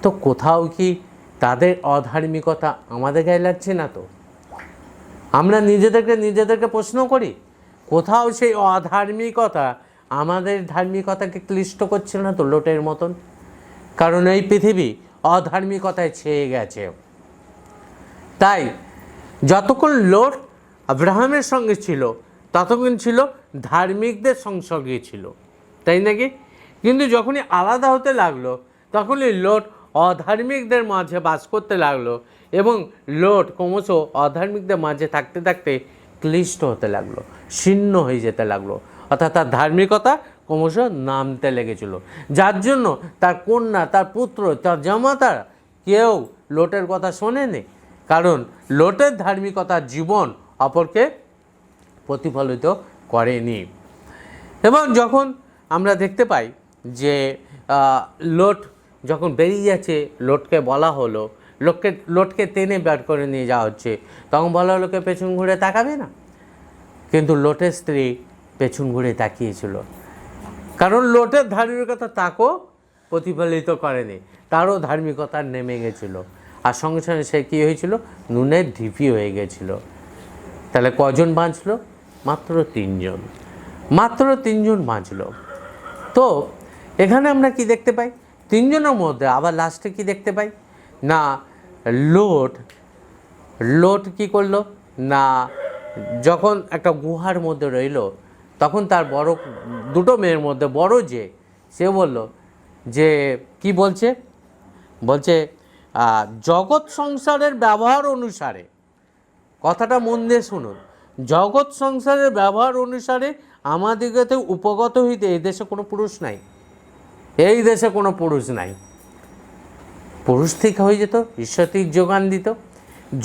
তো কোথাও কি তাদের অধার্মিকতা আমাদের গায়ে লাগছে না? তো আমরা নিজেদেরকে প্রশ্ন করি, কোথাও সেই অধার্মিকতা আমাদের ধার্মিকতাকে ক্লিষ্ট করছে না তো লোটের মতন? কারণ এই পৃথিবী অধার্মিকতায় ছেয়ে গেছে। তাই যতক্ষণ লোট আব্রাহামের সঙ্গে ছিল ততক্ষণ ছিল ধার্মিকদের সংসর্গে ছিল, তাই নাকি? কিন্তু যখনই আলাদা হতে লাগলো তখনই লোট অধার্মিকদের মাঝে বাস করতে লাগলো এবং লোট ক্রমশ অধার্মিকদের মাঝে থাকতে থাকতে ক্লিষ্ট হতে লাগলো, ছিন্ন হয়ে যেতে লাগলো, অর্থাৎ তার ধার্মিকতা ক্রমশ নামতে লেগেছিল। যার জন্য তার কন্যা, তার পুত্র, তার জামাতার কেউ লোটের কথা শোনেনি, কারণ লোটের ধার্মিকতার জীবন অপরকে প্রতিফলিত করেনি। এবং যখন আমরা দেখতে পাই যে লোট যখন বেরিয়ে যাচ্ছে, লোটকে বলা হলো, লোটকে টেনে বের করে নিয়ে যাওয়া হচ্ছে, তখন বলা হলো কে পেছন ঘুরে তাকাবে না? কিন্তু লোটের স্ত্রী পেছন ঘুরে তাকিয়েছিল, কারণ লোটের ধার্মিকতা তাকেও প্রতিফলিত করেনি, তারও ধার্মিকতা নেমে গেছিল। আর সঙ্গে সঙ্গে সে কী হয়েছিল? নুনের ঢিপি হয়ে গেছিল। তাহলে কজন বাঁচল? মাত্র 3 জন, মাত্র 3 জন বাঁচল। তো এখানে আমরা কি দেখতে পাই? 3 জনের মধ্যে আবার লাস্টে কি দেখতে পাই না, লোট কি করলো না, যখন একটা গুহার মধ্যে রইল তখন তার বড় 2টো মেয়ের মধ্যে বড় যে সে বলল যে কি বলছে জগৎ সংসারের ব্যবহার অনুসারে, কথাটা মন দিয়ে শুনুন, জগৎ সংসারের ব্যবহার অনুসারে আমাদিগতে উপগত হইতে এই দেশে কোনো পুরুষ নাই, এই দেশে কোনো পুরুষ নাই। পুরুষ ঠিক হয়ে যেত, ঈশ্বর ঠিক যোগান দিত।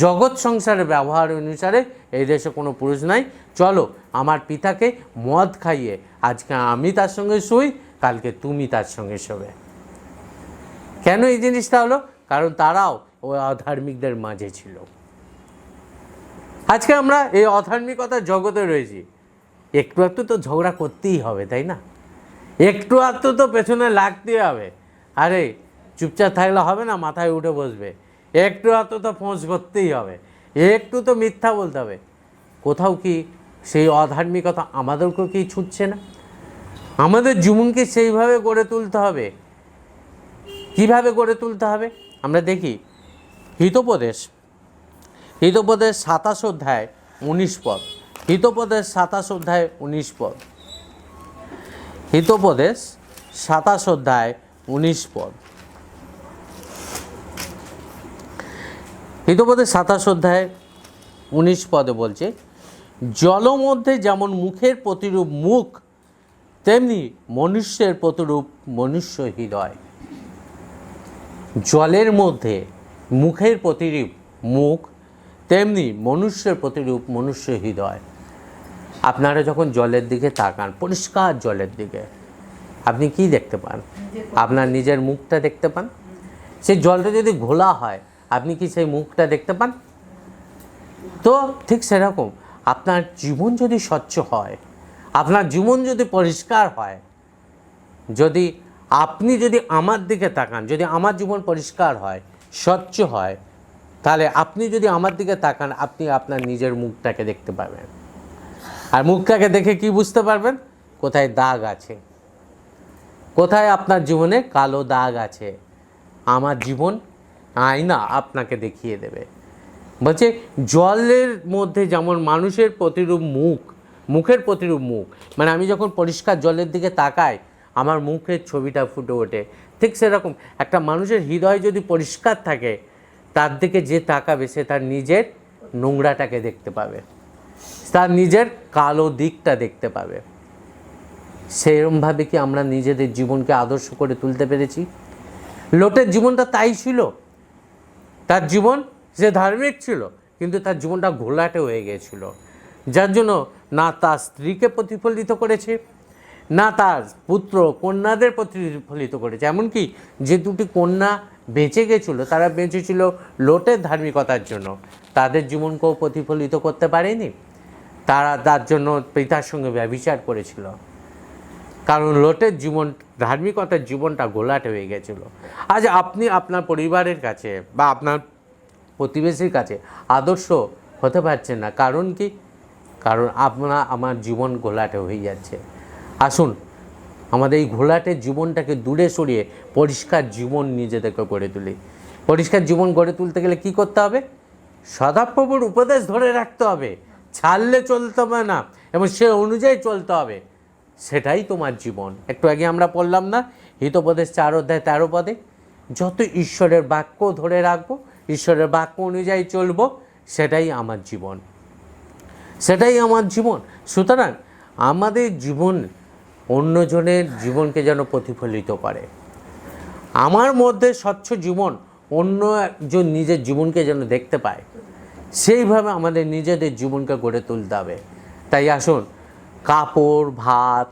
জগৎ সংসারের ব্যবহার অনুসারে এই দেশে কোনো পুরুষ নাই, চলো আমার পিতাকে মদ খাইয়ে আজকে আমি তার সঙ্গে শুই, কালকে তুমি তার সঙ্গে শোবে। কেন এই জিনিসটা হলো? কারণ তারাও ওই অধার্মিকদের মাঝে ছিল। আজকে আমরা এই অধার্মিকতার জগতে রয়েছি, একটু একটু তো ঝগড়া করতেই হবে, তাই না? একটু একটু তো পেছনে লাগতেই হবে। আরে চুপচাপ থাকলে হবে না, মাথায় উঠে বসবে। একটু একটু তো ফোঁস করতেই হবে, একটু তো মিথ্যা বলতে হবে। কোথাও কি সেই অধার্মিকতা আমাদেরকেও কি ছুটছে না? আমাদের জীবনকে সেইভাবে গড়ে তুলতে হবে। কিভাবে গড়ে তুলতে হবে? আমরা দেখি হিতোপদেশ 27 অধ্যায় 19 পদ। হিতোপদেশ 27 অধ্যায় 19 পদ। হিতোপদেশ 27 অধ্যায় 19 পদ। হিতোপদেশ 27 অধ্যায় 19 পদে বলছে, জল মধ্যে যেমন মুখের প্রতিরূপ মুখ, তেমনি মনুষ্যের প্রতিরূপ মনুষ্য হৃদয়। জলের মধ্যে মুখের প্রতিরূপ মুখ, তেমনি মনুষ্যের প্রতিরূপ মনুষ্য হৃদয়। আপনারা যখন জলের দিকে তাকান, পরিষ্কার জলের দিকে, আপনি কি দেখতে পান? আপনার নিজের মুখটা দেখতে পান। সেই জলটা যদি ঘোলা হয়, আপনি কি সেই মুখটা দেখতে পান? তো ঠিক সেরকম আপনার জীবন যদি স্বচ্ছ হয়, আপনার জীবন যদি পরিষ্কার হয়, আপনি যদি আমার দিকে তাকান, যদি আমার জীবন পরিষ্কার হয়, স্বচ্ছ হয়, তাহলে আপনি যদি আমার দিকে তাকান, আপনি আপনার নিজের মুখটাকে দেখতে পাবেন। আর মুখটাকে দেখে কি বুঝতে পারবেন? কোথায় দাগ আছে, কোথায় আপনার জীবনে কালো দাগ আছে। আমার জীবন আয়না আপনাকে দেখিয়ে দেবে। বলছে জলের মধ্যে যেমন মানুষের প্রতিরূপ মুখ, মুখের প্রতিরূপ মুখ, মানে আমি যখন পরিষ্কার জলের দিকে তাকাই আমার মুখের ছবিটা ফুটে ওঠে। ঠিক সেরকম একটা মানুষের হৃদয় যদি পরিষ্কার থাকে, তার দিকে যে তাকাবে সে তার নিজের নোংরাটাকে দেখতে পাবে, তার নিজের কালো দিকটা দেখতে পাবে। সেরকমভাবে কি আমরা নিজেদের জীবনকে আদর্শ করে তুলতে পেরেছি? লোটের জীবনটা তাই ছিল। তার জীবন, সে ধার্মিক ছিল, কিন্তু তার জীবনটা ঘোলাটে হয়ে গিয়েছিল, যার জন্য না তার স্ত্রীকে প্রতিফলিত করেছে, না তার পুত্র কন্যাদের প্রতিফলিত করেছে। এমনকি যে 2টি কন্যা বেঁচে গেছিলো, তারা বেঁচেছিল লোটের ধার্মিকতার জন্য, তাদের জীবনকেও প্রতিফলিত করতে পারেনি। তারা তার জন্য পিতার সঙ্গে ব্যভিচার করেছিল। কারণ লোটের জীবন, ধার্মিকতার জীবনটা ঘোলাটে হয়ে গেছিল। আজ আপনি আপনার পরিবারের কাছে বা আপনার প্রতিবেশীর কাছে আদর্শ হতে পারছেন না, কারণ কি? কারণ আমার জীবন ঘোলাটে হয়ে যাচ্ছে। আসুন আমাদের এই ঘোলাটে জীবনটাকে দূরে সরিয়ে পরিষ্কার জীবন নিজেদেরকে গড়ে তুলি। পরিষ্কার জীবন গড়ে তুলতে গেলে কি করতে হবে? সদাপ্রভুর উপদেশ ধরে রাখতে হবে, ছাড়লে চলতে হবে না এবং সে অনুযায়ী চলতে হবে। সেটাই তোমার জীবন। একটু আগে আমরা পড়লাম না, হিতোপদেশ 4 অধ্যায় 13 পদে, যত ঈশ্বরের বাক্য ধরে রাখবো, ঈশ্বরের বাক্য অনুযায়ী চলবো, সেটাই আমার জীবন, সেটাই আমার জীবন। সুতরাং আমাদের জীবন অন্যজনের জীবনকে যেন প্রতিফলিত করে। আমার মধ্যে স্বচ্ছ জীবন অন্য একজন নিজের জীবনকে যেন দেখতে পায়, সেইভাবে আমাদের নিজেদের জীবনকে গড়ে তুলতে হবে। তাই আসুন কাপড়, ভাত,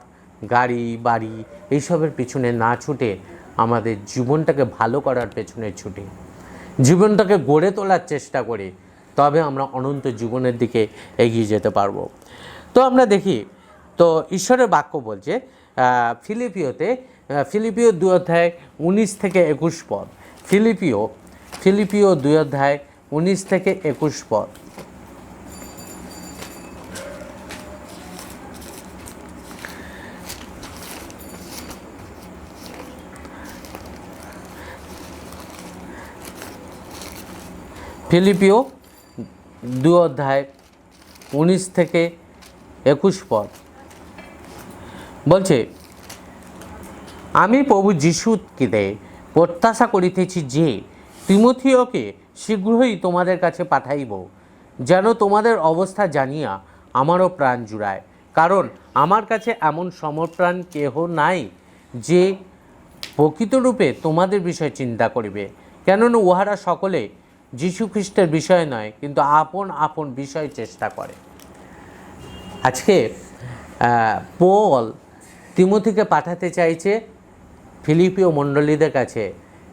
গাড়ি, বাড়ি এইসবের পিছনে না ছুটে আমাদের জীবনটাকে ভালো করার পেছনে ছুটি, জীবনটাকে গড়ে তোলার চেষ্টা করি, তবে আমরা অনন্ত জীবনের দিকে এগিয়ে যেতে পারবো। তো আমরা দেখি, তো ঈশ্বরের বাক্য বলছে ফিলিপিও 2 অধ্যায় 19 থেকে 21 পদ। ফিলিপিও 2 অধ্যায় 19 থেকে 21 পদ। ফিলিপিও 2 অধ্যায় 19 থেকে 21 পদ বলছে, আমি প্রভু যিশুকে প্রত্যাশা করিতেছি যে তিমথিওকে শীঘ্রই তোমাদের কাছে পাঠাইব, যেন তোমাদের অবস্থা জানিয়া আমারও প্রাণ জুড়ায়। কারণ আমার কাছে এমন সমপ্রাণ কেহ নাই যে প্রকৃতরূপে তোমাদের বিষয়ে চিন্তা করিবে, কেননা উহারা সকলে যীশুখ্রিস্টের বিষয় নয়, কিন্তু আপন আপন বিষয় চেষ্টা করে। আজকে পল তিমথিকে পাঠাতে চাইছে ফিলিপিও মণ্ডলীদের কাছে।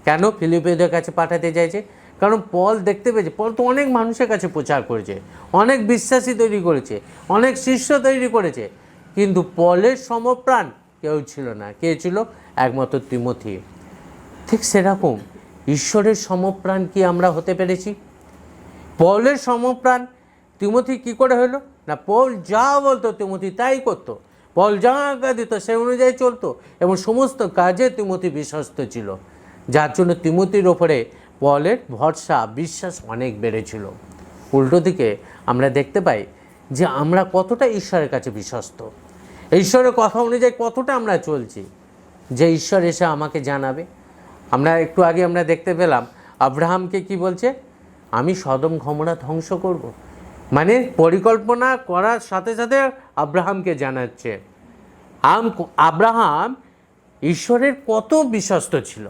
কেন ফিলিপিওদের কাছে পাঠাতে চাইছে? কারণ পল দেখতে পেয়েছে, পল তো অনেক মানুষের কাছে প্রচার করেছে, অনেক বিশ্বাসী তৈরি করেছে, অনেক শিষ্য তৈরি করেছে, কিন্তু পলের সমপ্রাণ কেউ ছিল না। কে ছিল? একমাত্র তিমথি। ঠিক সেরকম ঈশ্বরের সমপ্রাণ কি আমরা হতে পেরেছি? পলের সমপ্রাণ তিমথি কি করে হলো? না, পল যা বলতো তিমথি তাই করতো, পল যা আজ্ঞা দিত সে অনুযায়ী চলতো এবং সমস্ত কাজে তিমথি বিশ্বস্ত ছিল, যার জন্য তিমথির ওপরে পলের ভরসা, বিশ্বাস অনেক বেড়েছিল। উল্টো দিকে আমরা দেখতে পাই যে আমরা কতটা ঈশ্বরের কাছে বিশ্বস্ত, ঈশ্বরের কথা অনুযায়ী কতটা আমরা চলছি, যে ঈশ্বর এসে আমাকে জানাবে। আমরা একটু আগে আমরা দেখতে পেলাম আব্রাহামকে কি বলছে? আমি সদম গমোরা ধ্বংস করব। মানে পরিকল্পনা করার সাথে সাথে আব্রাহামকে জানাচ্ছে। আব্রাহাম ঈশ্বরের কত বিশ্বস্ত ছিল,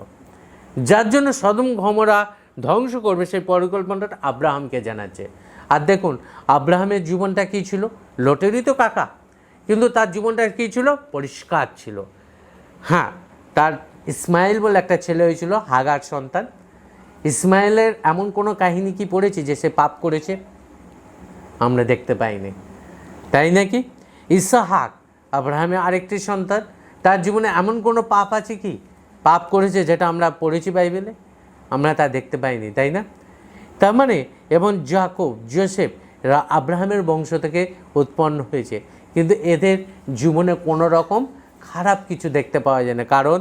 যার জন্য সদম গমোরা ধ্বংস করবে সেই পরিকল্পনাটা আব্রাহামকে জানাচ্ছে। আর দেখুন আব্রাহামের জীবনটা কী ছিল? লোটেরই তো কাকা, কিন্তু তার জীবনটা কী ছিল? পরিষ্কার ছিল। হ্যাঁ, তার ইসমাইল বলে একটা ছেলে হয়েছিল, হাগার সন্তান। ইসমাইলের এমন কোনো কাহিনী কি পড়েছি যে সে পাপ করেছে? আমরা দেখতে পাইনি, তাই নাকি? ইসহাক আব্রাহামের আরেকটি সন্তান, তার জীবনে এমন কোনো পাপ আছে কি পাপ করেছে যেটা আমরা পড়েছি বাইবেলে? আমরা তা দেখতে পাইনি, তাই না? তার মানে এবং যাকব, যোসেফ এরা আব্রাহামের বংশ থেকে উৎপন্ন হয়েছে, কিন্তু এদের জীবনে কোনো রকম খারাপ কিছু দেখতে পাওয়া যায় না, কারণ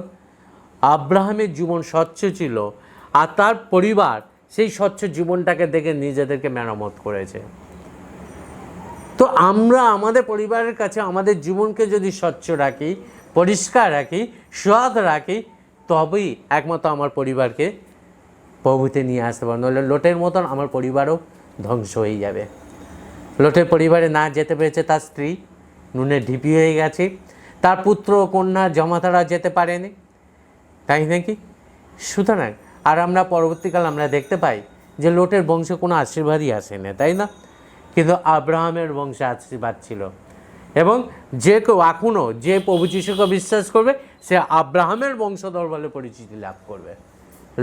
আব্রাহামের জীবন স্বচ্ছ ছিল আর তার পরিবার সেই স্বচ্ছ জীবনটাকে দেখে নিজেদেরকে মেরামত করেছে। তো আমরা আমাদের পরিবারের কাছে আমাদের জীবনকে যদি স্বচ্ছ রাখি, পরিষ্কার রাখি, সৎ রাখি, তবেই একমাত্র আমার পরিবারকে প্রভুতে নিয়ে আসতে পারবো। নইলে লোটের মতন আমার পরিবারও ধ্বংস হয়ে যাবে। লোটের পরিবারে না যেতে পেরেছে তার স্ত্রী, নুনে ঢিপি হয়ে গেছে, তার পুত্র কন্যা জমাতারা যেতে পারেনি, তাই নাকি? সুতরাং আর আমরা পরবর্তীকাল আমরা দেখতে পাই যে লোটের বংশে কোনো আশীর্বাদই আসে না, তাই না? কিন্তু আব্রাহামের বংশে আশীর্বাদ ছিল, এবং যে কেউ এখনও যে প্রভু যিশুকে বিশ্বাস করবে সে আব্রাহামের বংশধর বলে পরিচিতি লাভ করবে।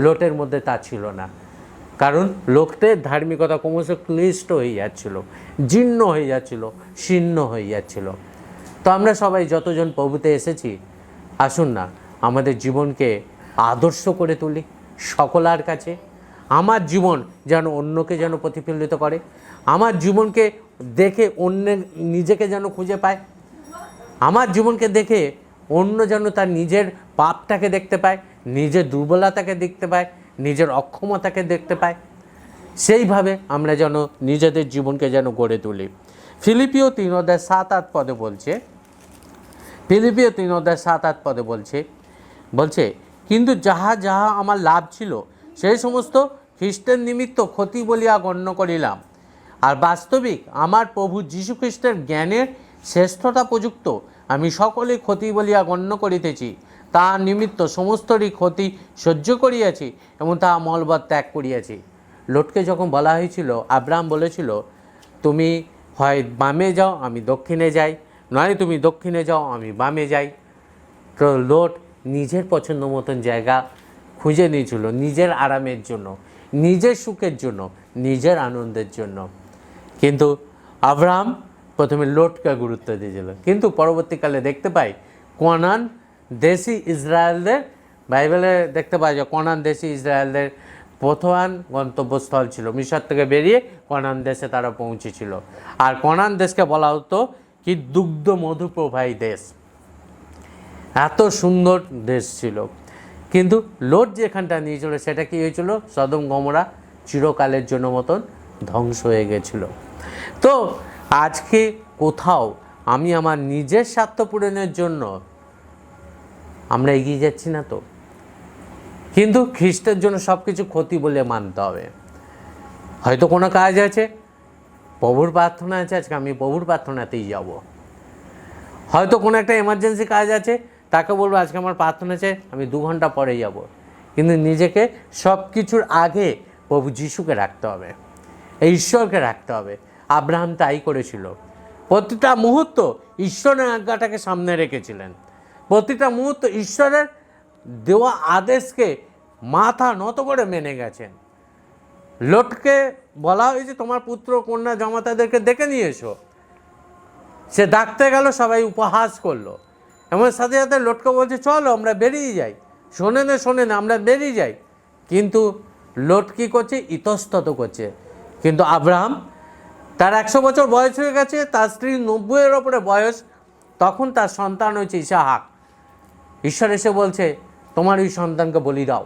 লোটের মধ্যে তা ছিল না, কারণ লোকদের ধার্মিকতা ক্রমশ ক্লিষ্ট হয়ে যাচ্ছিল, জীর্ণ হয়ে যাচ্ছিল, শীর্ণ হয়ে যাচ্ছিল। তো আমরা সবাই যতজন প্রভুতে এসেছি আসুন না আমাদের জীবনকে আদর্শ করে তুলি সকলার কাছে। আমার জীবন যেন অন্যকে যেন প্রতিফলিত করে, আমার জীবনকে দেখে অন্য নিজেকে যেন খুঁজে পায়, আমার জীবনকে দেখে অন্য যেন তার নিজের পাপটাকে দেখতে পায়, নিজের দুর্বলতাকে দেখতে পায়, নিজের অক্ষমতাকে দেখতে পায়। সেইভাবে আমরা যেন নিজেদের জীবনকে যেন গড়ে তুলি। ফিলিপিও 3:7-8 পদে বলছে, ফিলিপিও 3:7-8 পদে বলছে কিন্তু যাহা যাহা আমার লাভ ছিল সেই সমস্ত খ্রিস্টের নিমিত্ত ক্ষতি বলিয়া গণ্য করিলাম। আর বাস্তবিক আমার প্রভু যীশু খ্রিস্টের জ্ঞানের শ্রেষ্ঠতা প্রযুক্ত আমি সকলেই ক্ষতি বলিয়া গণ্য করিতেছি। তার নিমিত্ত সমস্তরই ক্ষতি সহ্য করিয়াছি এবং তাহা মলবৎ ত্যাগ করিয়াছি। লোটকে যখন বলা হয়েছিল, আব্রাহাম বলেছিল তুমি হয় বামে যাও আমি দক্ষিণে যাই, নয় তুমি দক্ষিণে যাও আমি বামে যাই। তো লোট নিজের পছন্দ মতন জায়গা খুঁজে নিয়েছিল নিজের আরামের জন্য, নিজের সুখের জন্য, নিজের আনন্দের জন্য। কিন্তু আব্রাহাম প্রথমে লোটকে গুরুত্ব দিয়েছিল, কিন্তু পরবর্তীকালে দেখতে পাই কনান দেশি ইসরায়েলদের, বাইবেলে দেখতে পাই যে কনান দেশি ইসরায়েলদের প্রধান গন্তব্যস্থল ছিল। মিশর থেকে বেরিয়ে কনান দেশে তারা পৌঁছেছিল। আর কনান দেশকে বলা হতো কি দুগ্ধ মধু প্রবাহী দেশ, এত সুন্দর দেশ ছিল। কিন্তু লোট যেখানটা নিয়েছিল সেটা কি হয়েছিল? সদম গমরা চিরকালের জন্য মতন ধ্বংস হয়ে গেছিল। তো আজকে কোথাও আমি আমার নিজের স্বার্থ পূরণের জন্য আমরা এগিয়ে যাচ্ছি না তো, কিন্তু খ্রিস্টের জন্য সব কিছু ক্ষতি বলে মানতে হবে। হয়তো কোনো কাজ আছে, প্রভুর প্রার্থনা আছে, আজকে আমি প্রভুর প্রার্থনাতেই যাব। হয়তো কোনো একটা এমার্জেন্সি কাজ আছে, তাকে বলবো আজকে আমার প্রার্থনা আছে আমি 2 ঘন্টা পরে যাব। কিন্তু নিজেকে সব কিছুর আগে প্রভু যিশুকে রাখতে হবে, এই ঈশ্বরকে রাখতে হবে। আব্রাহাম তাই করেছিল, প্রতিটা মুহূর্ত ঈশ্বরের আজ্ঞাটাকে সামনে রেখেছিলেন, প্রতিটা মুহূর্ত ঈশ্বরের দেওয়া আদেশকে মাথা নত করে মেনে গেছেন। লোটকে বলা হয়েছে তোমার পুত্র কন্যা জামাতাদেরকে ডেকে নিয়ে এসো, সে ডাকতে গেল, সবাই উপহাস করলো। এমন সাথে সাথে লোটকে বলছে চলো আমরা বেরিয়ে যাই, শোনে না আমরা বেরিয়ে যাই। কিন্তু লোট কী করছে? ইতস্তত করছে। কিন্তু আব্রাহাম, তার 100 বছর বয়স হয়ে গেছে, তার স্ত্রী 90-এর ওপরে বয়স, তখন তার সন্তান হয়েছে ইসাহাক। ঈশ্বর এসে বলছে তোমার ওই সন্তানকে বলি দাও।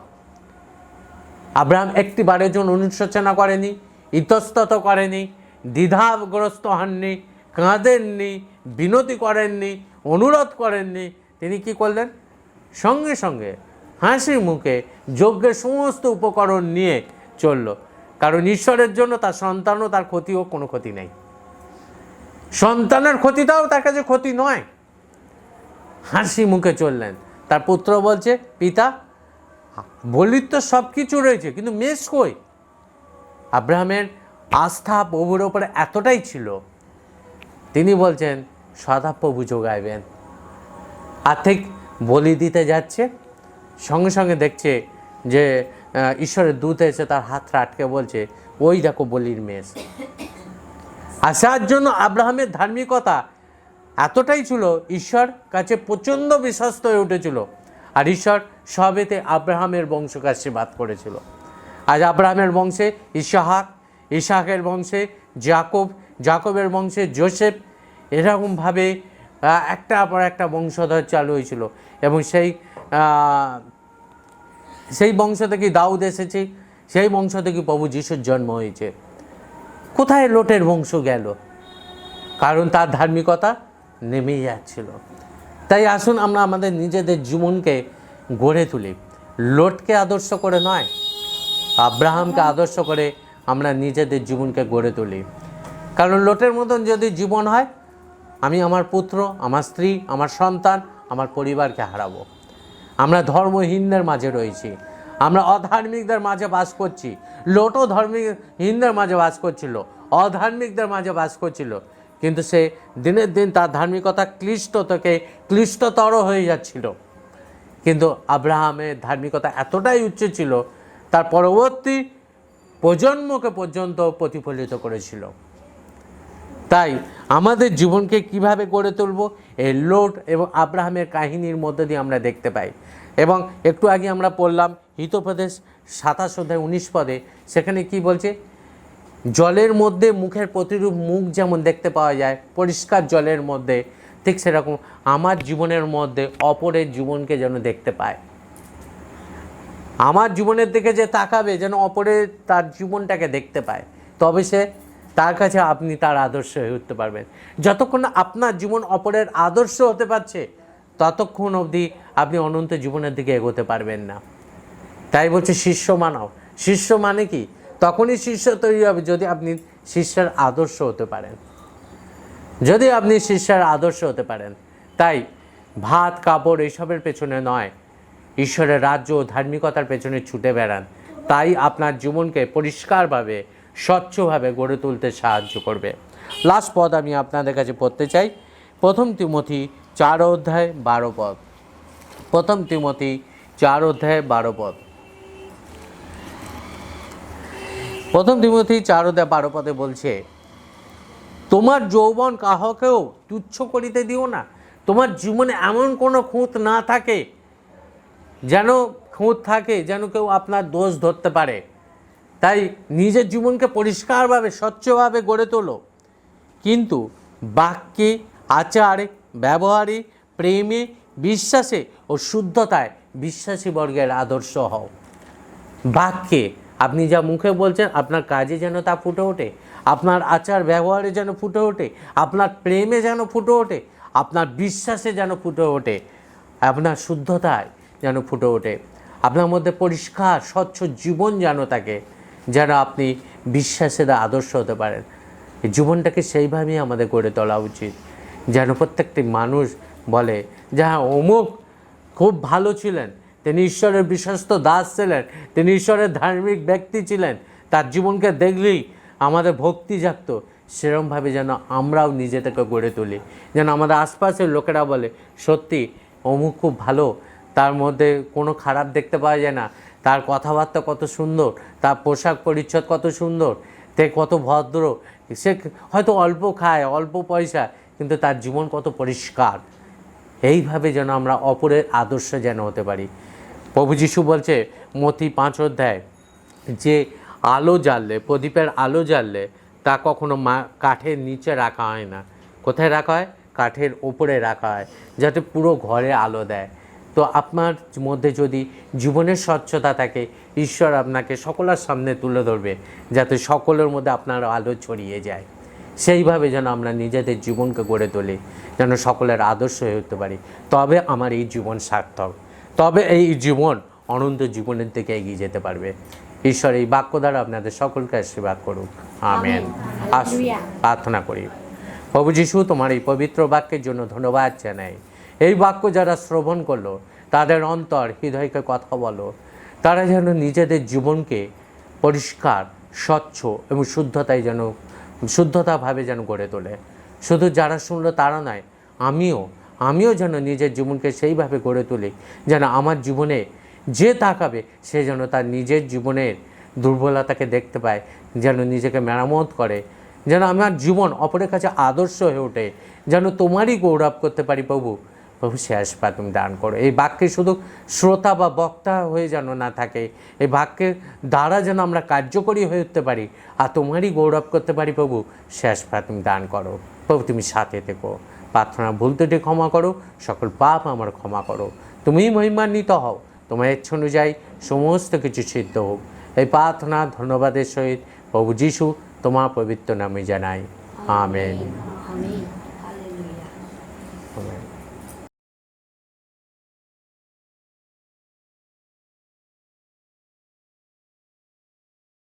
আব্রাহাম একটি বারের জন্য অনুশোচনা করেনি, ইতস্তত করেনি, দ্বিধাগ্রস্ত হননি, কাঁদেননি, বিনতি করেননি, অনুরোধ করেননি। তিনি কি করলেন? সঙ্গে সঙ্গে হাসি মুখে যজ্ঞের সমস্ত উপকরণ নিয়ে চলল। কারণ ঈশ্বরের জন্য তার সন্তানও তার ক্ষতি হোক, কোনো ক্ষতি নেই। সন্তানের ক্ষতিটাও তার কাছে ক্ষতি নয়। হাসি মুখে চললেন। তার পুত্র বলছে পিতা বলির তো সব কিছু রয়েছে, কিন্তু মেষ কই? আব্রাহামের আস্থা প্রভুর ওপরে এতটাই ছিল, তিনি বলছেন সদা প্রভু যোগাইবেন। আর ঠিক বলি দিতে যাচ্ছে, সঙ্গে সঙ্গে দেখছে যে ঈশ্বরের দূত এসে তার হাতটা আটকে বলছে ওই দেখো বলির মেষ। আসার জন্য আব্রাহামের ধার্মিকতা এতটাই ছিল, ঈশ্বর কাছে প্রচণ্ড বিশ্বস্ত হয়ে উঠেছিল। আর ঈশ্বর সবেতে আব্রাহামের বংশকে আশীর্বাদ করেছিল। আজ আব্রাহামের বংশে ইসাহাক, ইসাহাকের বংশে যাকব, যাকবের বংশে জোসেফ, এরকমভাবে একটা পর একটা বংশধর চালু হয়েছিল। এবং সেই বংশ থেকে দাউদ এসেছে, সেই বংশ থেকে প্রভু যিশুর জন্ম হয়েছে। কোথায় লোটের বংশ গেল? কারণ তার ধার্মিকতা নেমে যাচ্ছিল। তাই আসুন আমরা আমাদের নিজেদের জীবনকে গড়ে তুলি, লোটকে আদর্শ করে নয়, আব্রাহামকে আদর্শ করে আমরা নিজেদের জীবনকে গড়ে তুলি। কারণ লোটের মতন যদি জীবন হয়, আমি আমার পুত্র, আমার স্ত্রী, আমার সন্তান, আমার পরিবারকে হারাবো। আমরা ধর্মহীনদের মাঝে রয়েছি, আমরা অধার্মিকদের মাঝে বাস করছি। লোটও ধর্মহীনদের মাঝে বাস করছিল, অধার্মিকদের মাঝে বাস করছিল। কিন্তু সে দিনের দিন তার ধার্মিকতা ক্লিষ্ট থেকে ক্লিষ্টতর হয়ে যাচ্ছিল। কিন্তু আব্রাহামের ধার্মিকতা এতটাই উচ্চ ছিল, তার পরবর্তী প্রজন্মকে পর্যন্ত প্রতিফলিত করেছিল। তাই আমাদের জীবনকে কিভাবে গড়ে তুলব, এই লোট এবং আব্রাহামের কাহিনীর মধ্যে দিয়ে আমরা দেখতে পাই। এবং একটু আগে আমরা পড়লাম হিতোপদেশ 27 অধ্যায় 19 পদে, সেখানে কি বলছে, জলের মধ্যে মুখের প্রতিরূপ মুখ যেমন দেখতে পাওয়া যায় পরিষ্কার জলের মধ্যে, ঠিক সেরকম আমার জীবনের মধ্যে অপরের জীবনকে যেন দেখতে পায়। আমার জীবনের দিকে যে তাকাবে যেন অপরের তার জীবনটাকে দেখতে পায়, তবে সে তার কাছে আপনি তার আদর্শ হয়ে উঠতে পারবেন। যতক্ষণ না আপনার জীবন অপরের আদর্শ হতে পারছে, ততক্ষণ অবধি আপনি অনন্ত জীবনের দিকে এগোতে পারবেন না। তাই বলছে শিষ্য মানাও। শিষ্য মানে কি? তখনই শিষ্য তৈরি হবে যদি আপনি শিষ্যের আদর্শ হতে পারেন, যদি আপনি শিষ্যের আদর্শ হতে পারেন। তাই ভাত কাপড় এইসবের পেছনে নয়, ঈশ্বরের রাজ্য ও ধার্মিকতার পেছনে ছুটে বেড়ান। তাই আপনার জীবনকে পরিষ্কারভাবে স্বচ্ছভাবে গড়ে তুলতে সাহায্য করবে। লাস্ট পদ আমি আপনাদের কাছে পড়তে চাই, 1 তিমথি 4 অধ্যায় 12 পদ। 1 তিমথি 4 অধ্যায় 12 পদ। 1 তিমথি 4 অধ্যায় 12 পদে বলছে, তোমার যৌবন কাহকেও তুচ্ছ করিতে দিও না। তোমার জীবনে এমন কোনো খুঁত না থাকে, যেন খুঁত থাকে যেন কেউ আপনার দোষ ধরতে পারে। তাই নিজের জীবনকে পরিষ্কারভাবে স্বচ্ছভাবে গড়ে তোলো, কিন্তু বাক্যে, আচারে, ব্যবহারে, প্রেমে, বিশ্বাসে ও শুদ্ধতায় বিশ্বাসী বর্গের আদর্শ হও। বাক্যে আপনি যা মুখে বলছেন আপনার কাজে যেন তা ফুটে ওঠে, আপনার আচার ব্যবহারে যেন ফুটে ওঠে, আপনার প্রেমে যেন ফুটে ওঠে, আপনার বিশ্বাসে যেন ফুটে ওঠে, আপনার শুদ্ধতায় যেন ফুটে ওঠে, আপনার মধ্যে পরিষ্কার স্বচ্ছ জীবন যেন থাকে, যেন আপনি বিশ্বাসের আদর্শ হতে পারেন। এই জীবনটাকে সেইভাবেই আমাদের গড়ে তোলা উচিত, যেন প্রত্যেকটি মানুষ বলে যে হ্যাঁ অমুক খুব ভালো ছিলেন, তিনি ঈশ্বরের বিশ্বস্ত দাস ছিলেন, তিনি ঈশ্বরের ধার্মিক ব্যক্তি ছিলেন, তার জীবনকে দেখলেই আমাদের ভক্তি জাগত। সেরকমভাবে যেন আমরাও নিজেদেরকে গড়ে তুলি, যেন আমাদের আশপাশের লোকেরা বলে সত্যি অমুক খুব ভালো, তার মধ্যে কোনো খারাপ দেখতে পাওয়া যায় না, তার কথাবার্তা কত সুন্দর, তার পোশাক পরিচ্ছদ কত সুন্দর, তে কত ভদ্র, সে হয়তো অল্প খায় অল্প পয়সা, কিন্তু তার জীবন কত পরিষ্কার। এইভাবে যেন আমরা অপরের আদর্শ যেন হতে পারি। প্রভু যিশু বলছে মথি 5 অধ্যায়, যে আলো জ্বাললে, প্রদীপের আলো জ্বাললে তা কখনো কাঠের নিচে রাখা হয় না। কোথায় রাখা হয়? কাঠের ওপরে রাখা হয়, যাতে পুরো ঘরে আলো দেয়। তো আপনার মধ্যে যদি জীবনের স্বচ্ছতা থাকে, ঈশ্বর আপনাকে সকলের সামনে তুলে ধরবে, যাতে সকলের মধ্যে আপনার আলো ছড়িয়ে যায়। সেইভাবে যেন আমরা নিজেদের জীবনকে গড়ে তুলি, যেন সকলের আদর্শ হয়ে উঠতে পারি। তবে আমার এই জীবন সার্থক, তবে এই জীবন অনন্ত জীবনের দিকে এগিয়ে যেতে পারবে। ঈশ্বর এই বাক্য দ্বারা আপনাদের সকলকে আশীর্বাদ করুক। আমেন। আসুন প্রার্থনা করি। প্রভু যিশু, তোমার এই পবিত্র বাক্যের জন্য ধন্যবাদ জানাই। এই বাক্য যারা শ্রবণ করলো, তাদের অন্তর হৃদয়কে কথা বলো, তারা যেন নিজেদের জীবনকে পরিষ্কার, স্বচ্ছ এবং শুদ্ধতাভাবে যেন গড়ে তোলে। শুধু যারা শুনলো তারা নয়, আমিও যেন নিজের জীবনকে সেইভাবে গড়ে তুলি, যেন আমার জীবনে যে তাকাবে সে যেন তার নিজের জীবনের দুর্বলতাকে দেখতে পায়, যেন নিজেকে মেরামত করে, যেন আমার জীবন অপরের কাছে আদর্শ হয়ে ওঠে, যেন তোমারই গৌরব করতে পারি। প্রভু সে আশীর্বাদ তুমি দান করো। এই বাক্যে শুধু শ্রোতা বা বক্তা হয়ে যেন না থাকে, এই বাক্যের দ্বারা যেন আমরা কার্যকরী হয়ে উঠতে পারি আর তোমারই গৌরব করতে পারি। প্রভু সে আশীর্বাদ তুমি দান করো। প্রভু তুমি সাথে থেকো। প্রার্থনা ভুল ত্রুটি ক্ষমা করো, সকল পাপ আমার ক্ষমা করো। তুমিই মহিমান্বিত হও, তোমার ইচ্ছা অনুযায়ী সমস্ত কিছু সিদ্ধ হোক। এই প্রার্থনা ধন্যবাদের সহিত প্রভু যিশু তোমার পবিত্র নামে জানাই। আমেন।